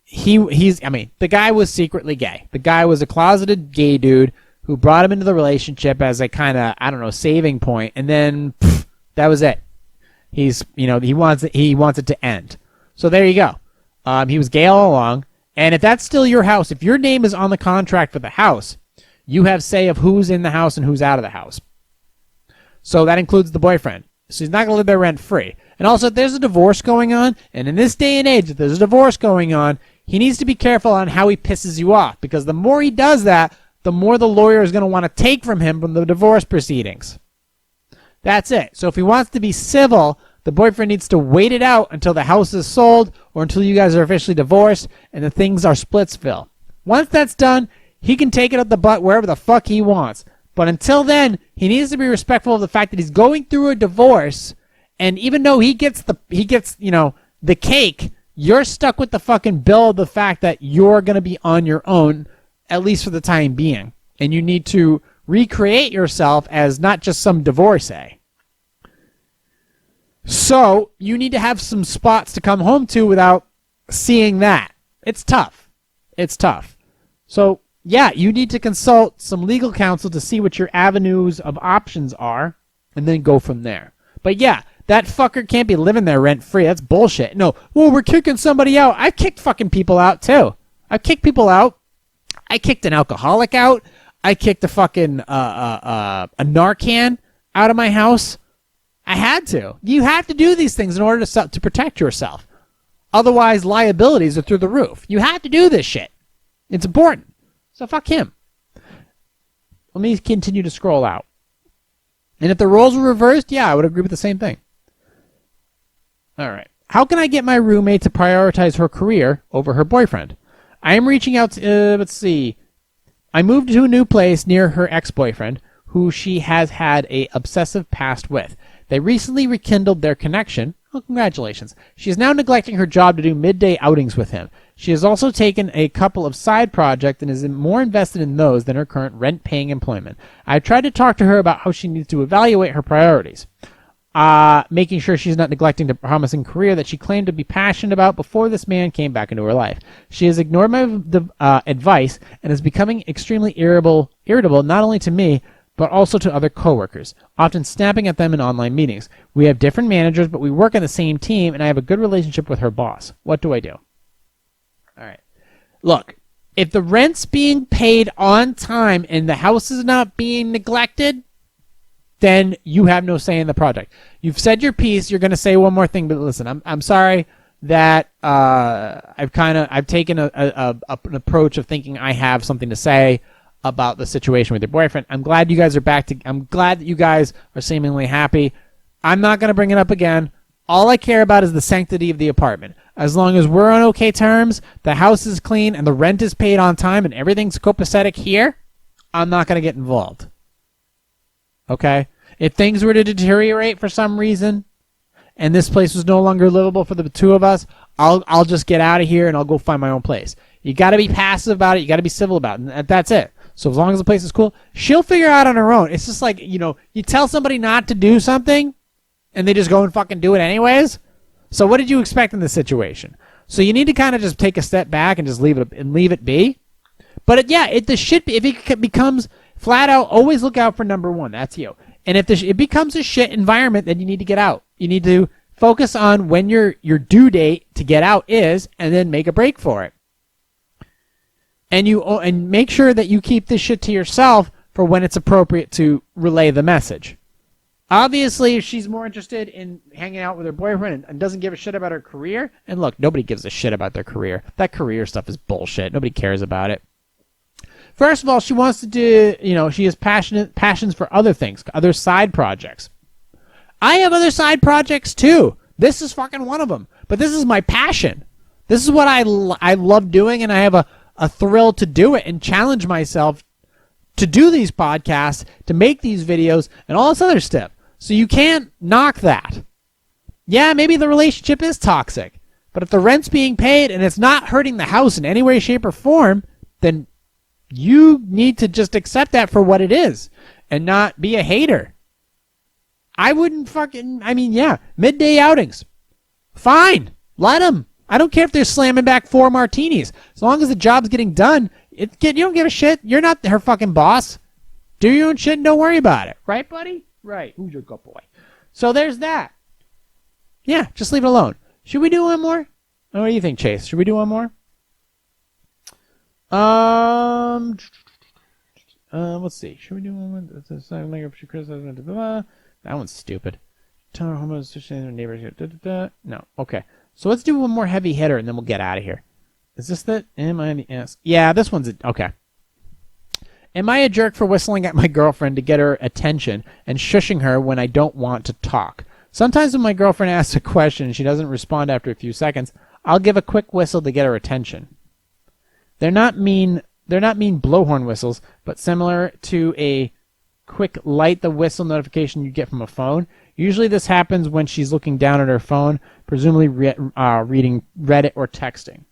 the guy was secretly gay. The guy was a closeted gay dude who brought him into the relationship as a kind of, saving point, and then that was it. He wants it to end. So there you go. He was gay all along, and if that's still your house, if your name is on the contract for the house, you have say of who's in the house and who's out of the house. So that includes the boyfriend. So he's not going to live there rent-free. And also, if there's a divorce going on, and in this day and age, if there's a divorce going on, he needs to be careful on how he pisses you off, because the more he does that, the more the lawyer is going to want to take from him from the divorce proceedings. That's it. So if he wants to be civil, the boyfriend needs to wait it out until the house is sold or until you guys are officially divorced and the things are splitsville. Once that's done, he can take it up the butt wherever the fuck he wants. But until then, he needs to be respectful of the fact that he's going through a divorce, and even though he gets the cake, you're stuck with the fucking bill of the fact that you're going to be on your own, at least for the time being. And you need to recreate yourself as not just some divorcee. So you need to have some spots to come home to without seeing that. It's tough. So yeah, you need to consult some legal counsel to see what your avenues of options are, and then go from there. But yeah, that fucker can't be living there rent-free. That's bullshit. No, well, we're kicking somebody out. I've kicked fucking people out, too. I've kicked people out. I kicked an alcoholic out. I kicked a fucking a Narcan out of my house. I had to. You have to do these things in order to protect yourself. Otherwise, liabilities are through the roof. You have to do this shit. It's important. So fuck him. Let me continue to scroll out. And if the roles were reversed, yeah, I would agree with the same thing. All right. How can I get my roommate to prioritize her career over her boyfriend? I am reaching out to, let's see. I moved to a new place near her ex-boyfriend, who she has had a obsessive past with. They recently rekindled their connection. Oh, congratulations. She is now neglecting her job to do midday outings with him. She has also taken a couple of side projects and is more invested in those than her current rent-paying employment. I tried to talk to her about how she needs to evaluate her priorities, making sure she's not neglecting the promising career that she claimed to be passionate about before this man came back into her life. She has ignored my advice and is becoming extremely irritable not only to me, but also to other coworkers, often snapping at them in online meetings. We have different managers, but we work on the same team, and I have a good relationship with her boss. What do I do? All right. Look, if the rent's being paid on time and the house is not being neglected, then you have no say in the project. You've said your piece. You're going to say one more thing, but listen, I'm sorry that I've taken an approach of thinking I have something to say about the situation with your boyfriend. I'm glad you guys are back to. I'm glad that you guys are seemingly happy. I'm not going to bring it up again. All I care about is the sanctity of the apartment. As long as we're on okay terms, the house is clean, and the rent is paid on time, and everything's copacetic here, I'm not going to get involved. Okay? If things were to deteriorate for some reason, and this place was no longer livable for the two of us, I'll just get out of here and I'll go find my own place. You got to be passive about it. You got to be civil about it. And that's it. So as long as the place is cool, she'll figure out on her own. It's just like, you tell somebody not to do something, and they just go and fucking do it anyways. So what did you expect in this situation? So you need to kind of just take a step back and just leave it be. But if it becomes flat out, always look out for number one. That's you. And if it becomes a shit environment, then you need to get out. You need to focus on when your due date to get out is, and then make a break for it. And make sure that you keep this shit to yourself for when it's appropriate to relay the message. Obviously, if she's more interested in hanging out with her boyfriend and doesn't give a shit about her career, and look, nobody gives a shit about their career. That career stuff is bullshit. Nobody cares about it. First of all, she wants to do, she has passions for other things, other side projects. I have other side projects too. This is fucking one of them. But this is my passion. This is what I love doing, and I have a thrill to do it and challenge myself to do these podcasts, to make these videos, and all this other stuff. So you can't knock that. Yeah, maybe the relationship is toxic, but if the rent's being paid and it's not hurting the house in any way, shape, or form, then you need to just accept that for what it is and not be a hater. I wouldn't midday outings. Fine. Let them. I don't care if they're slamming back 4 martinis. As long as the job's getting done, you don't give a shit. You're not her fucking boss. Do your own shit and don't worry about it. Right, buddy? Right. Who's your good boy? So there's that. Yeah, just leave it alone. Should we do one more? Oh, what do you think, Chase? Should we do one more? Let's see. Should we do one more? That one's stupid. No. Okay. So let's do one more heavy hitter and then we'll get out of here. Is this the M-I-N-S? Yeah, this one's okay. Am I a jerk for whistling at my girlfriend to get her attention and shushing her when I don't want to talk? Sometimes when my girlfriend asks a question and she doesn't respond after a few seconds, I'll give a quick whistle to get her attention. They're not mean blowhorn whistles, but similar to a quick light the whistle notification you get from a phone. Usually this happens when she's looking down at her phone, presumably reading Reddit or texting.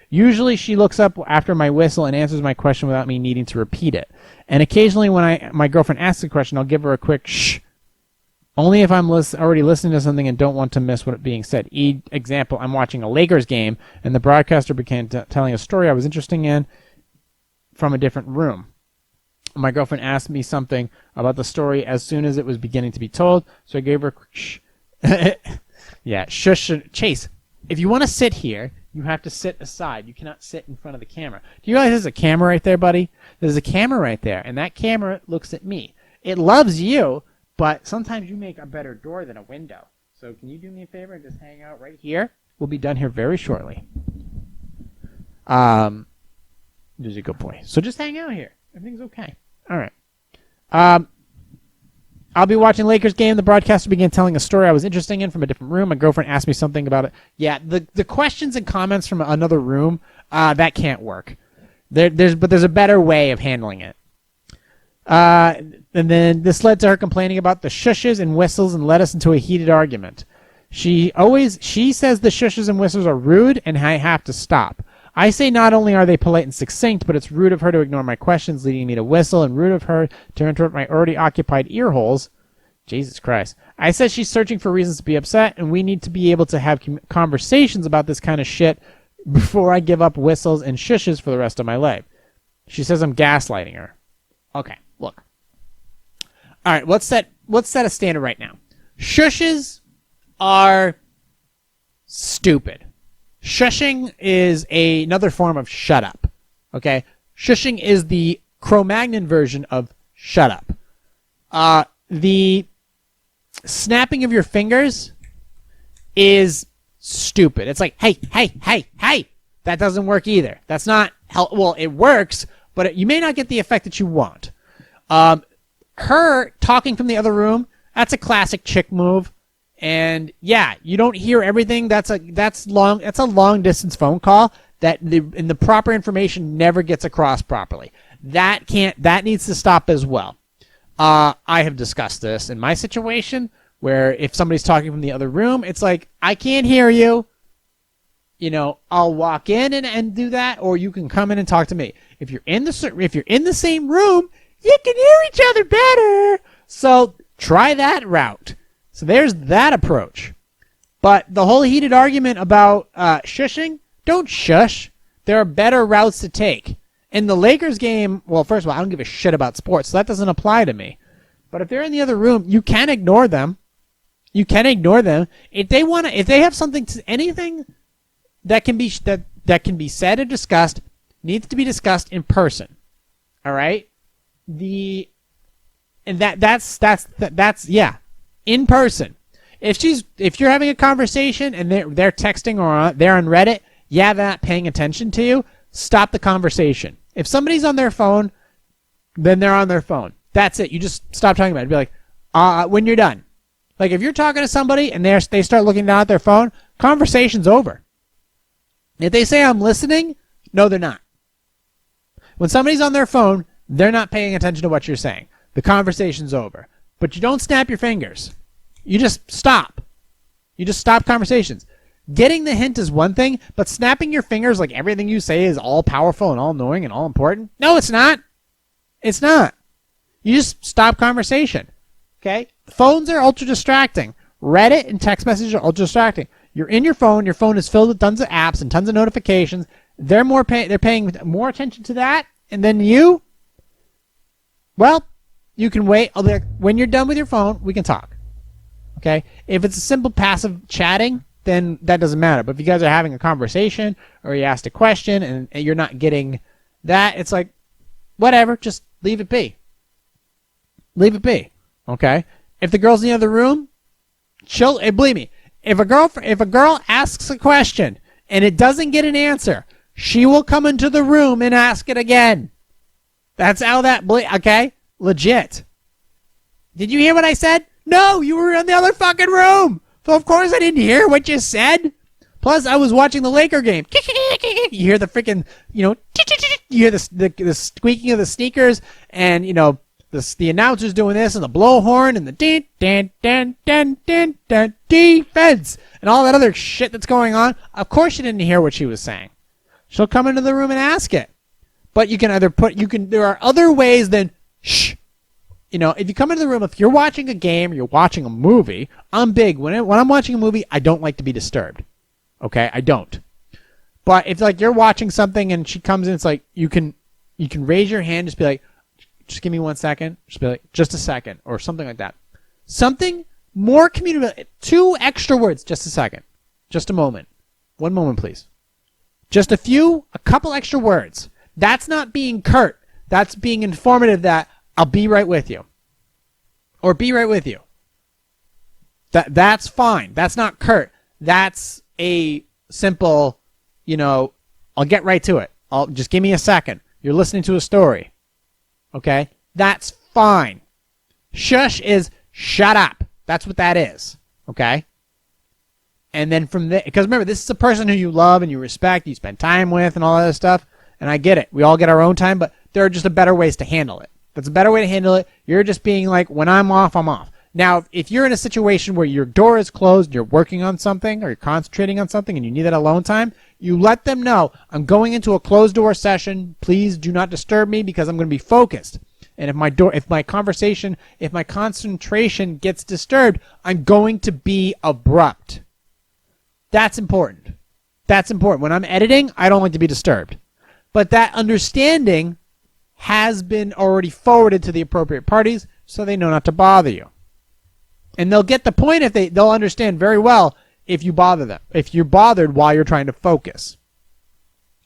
Usually she looks up after my whistle and answers my question without me needing to repeat it. And occasionally when my girlfriend asks a question, I'll give her a quick shh. Only if I'm already listening to something and don't want to miss what's being said. Example, I'm watching a Lakers game and the broadcaster began telling a story I was interested in from a different room. My girlfriend asked me something about the story as soon as it was beginning to be told, so I gave her a quick shh. Yeah, shush. Chase, if you want to sit here, you have to sit aside. You cannot sit in front of the camera. Do you realize there's a camera right there, buddy? There's a camera right there, and that camera looks at me. It loves you, but sometimes you make a better door than a window. So can you do me a favor and just hang out right here? We'll be done here very shortly. There's a good boy. So just hang out here. Everything's okay. All right. I'll be watching Lakers game. The broadcaster began telling a story I was interested in from a different room. My girlfriend asked me something about it. Yeah, the questions and comments from another room, that can't work. There's a better way of handling it. And then this led to her complaining about the shushes and whistles and led us into a heated argument. She says the shushes and whistles are rude and I have to stop. I say not only are they polite and succinct, but it's rude of her to ignore my questions, leading me to whistle, and rude of her to interrupt my already occupied ear holes. Jesus Christ. I said she's searching for reasons to be upset, and we need to be able to have conversations about this kind of shit before I give up whistles and shushes for the rest of my life. She says I'm gaslighting her. Okay, look. All right, let's set a standard right now. Shushes are stupid. Shushing is another form of shut up. Okay? Shushing is the Cro-Magnon version of shut up. The snapping of your fingers is stupid. It's like, hey, hey, hey, hey. That doesn't work either. That's not well, it works, but you may not get the effect that you want. Her talking from the other room, that's a classic chick move. And yeah, you don't hear everything. That's a long distance phone call that the proper information never gets across properly. That needs to stop as well. I have discussed this in my situation where if somebody's talking from the other room, it's like, I can't hear you. I'll walk in and do that, or you can come in and talk to me. If you're in the same room, you can hear each other better. So try that route. So there's that approach. But the whole heated argument about shushing, don't shush. There are better routes to take. In the Lakers game, well, first of all, I don't give a shit about sports, so that doesn't apply to me. But if they're in the other room, you can ignore them. You can ignore them. If they have anything that can be said or discussed, needs to be discussed in person. All right? That's in person. If you're having a conversation and they're texting or they're on Reddit, they're not paying attention to you, stop the conversation. If somebody's on their phone, then they're on their phone. That's it. You just stop talking about it. Be like, when you're done. Like if you're talking to somebody and they start looking down at their phone, conversation's over. If they say I'm listening, no, they're not. When somebody's on their phone, they're not paying attention to what you're saying. The conversation's over. But you don't snap your fingers. You just stop. You just stop conversations. Getting the hint is one thing, but snapping your fingers like everything you say is all powerful and all knowing and all important? No, it's not. It's not. You just stop conversation. Okay? Phones are ultra distracting. Reddit and text messages are ultra distracting. You're in your phone is filled with tons of apps and tons of notifications. They're paying more attention to that, and then you, well, you can wait. When you're done with your phone, we can talk. Okay? If it's a simple passive chatting, then that doesn't matter. But if you guys are having a conversation or you asked a question and you're not getting that, it's like, whatever, just leave it be. Leave it be. Okay? If the girl's in the other room, believe me, if a girl asks a question and it doesn't get an answer, she will come into the room and ask it again. That's how okay? Legit. Did you hear what I said? No, you were in the other fucking room. So of course I didn't hear what you said. Plus I was watching the Laker game. You hear the freaking, you hear the squeaking of the sneakers and, the announcer's doing this and the blowhorn and the defense and all that other shit that's going on. Of course you didn't hear what she was saying. She'll come into the room and ask it. But you can there are other ways than shh. If you come into the room, if you're watching a game or you're watching a movie, I'm big. When I'm watching a movie, I don't like to be disturbed. Okay? I don't. But if you're watching something and she comes in, it's like you can raise your hand, just be like, just give me 1 second. Just be like, just a second, or something like that. Something more communicative. 2 extra words. Just a second. Just a moment. 1 moment, please. Just a couple extra words. That's not being curt. That's being informative that I'll be right with you. Or be right with you. That's fine. That's not curt. That's a simple, I'll get right to it. Just give me a second. You're listening to a story. Okay? That's fine. Shush is shut up. That's what that is. Okay? And then from there, because remember, this is a person who you love and you respect, you spend time with and all that other stuff. And I get it. We all get our own time, but there are just a better ways to handle it. That's a better way to handle it. You're just being like, when I'm off, I'm off. Now, if you're in a situation where your door is closed, you're working on something or you're concentrating on something and you need that alone time, you let them know, I'm going into a closed door session. Please do not disturb me because I'm going to be focused. And if my concentration gets disturbed, I'm going to be abrupt. That's important. That's important. When I'm editing, I don't like to be disturbed. But that understanding has been already forwarded to the appropriate parties so they know not to bother you. And they'll get the point if they'll understand very well if you bother them, if you're bothered while you're trying to focus.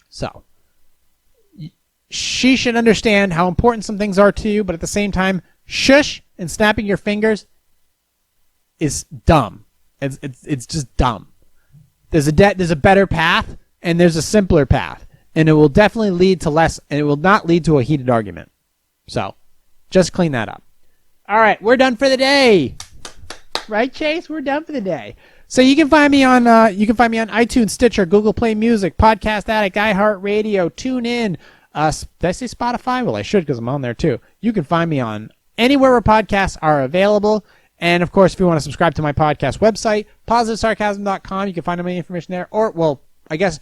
So, she should understand how important some things are to you, but at the same time, shush and snapping your fingers is dumb. It's just dumb. There's a better path and there's a simpler path, and it will definitely lead to less, and it will not lead to a heated argument. So, just clean that up. All right, we're done for the day. Right, Chase? We're done for the day. So you can find me on iTunes, Stitcher, Google Play Music, Podcast Addict, iHeartRadio, TuneIn. Did I say Spotify? Well, I should because I'm on there too. You can find me on anywhere where podcasts are available. And of course, if you want to subscribe to my podcast website, positivesarcasm.com, you can find my information there. Or, well, I guess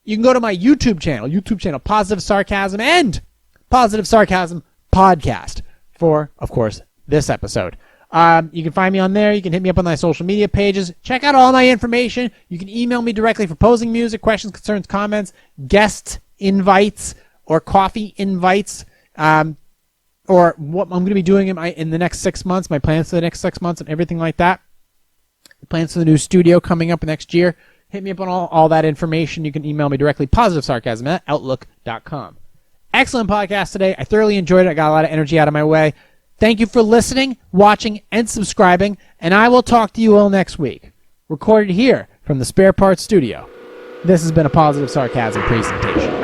you can go to my YouTube channel, Positive Sarcasm and Positive Sarcasm Podcast for, of course, this episode. You can find me on there. You can hit me up on my social media pages. Check out all my information. You can email me directly for posing music, questions, concerns, comments, guest invites, or coffee invites, or what I'm going to be doing in the next 6 months, my plans for the next 6 months and everything like that. Plans for the new studio coming up next year. Hit me up on all that information. You can email me directly, positivesarcasm@outlook.com. Excellent podcast today. I thoroughly enjoyed it. I got a lot of energy out of my way. Thank you for listening, watching, and subscribing, and I will talk to you all next week. Recorded here from the Spare Parts Studio. This has been a Positive Sarcasm presentation.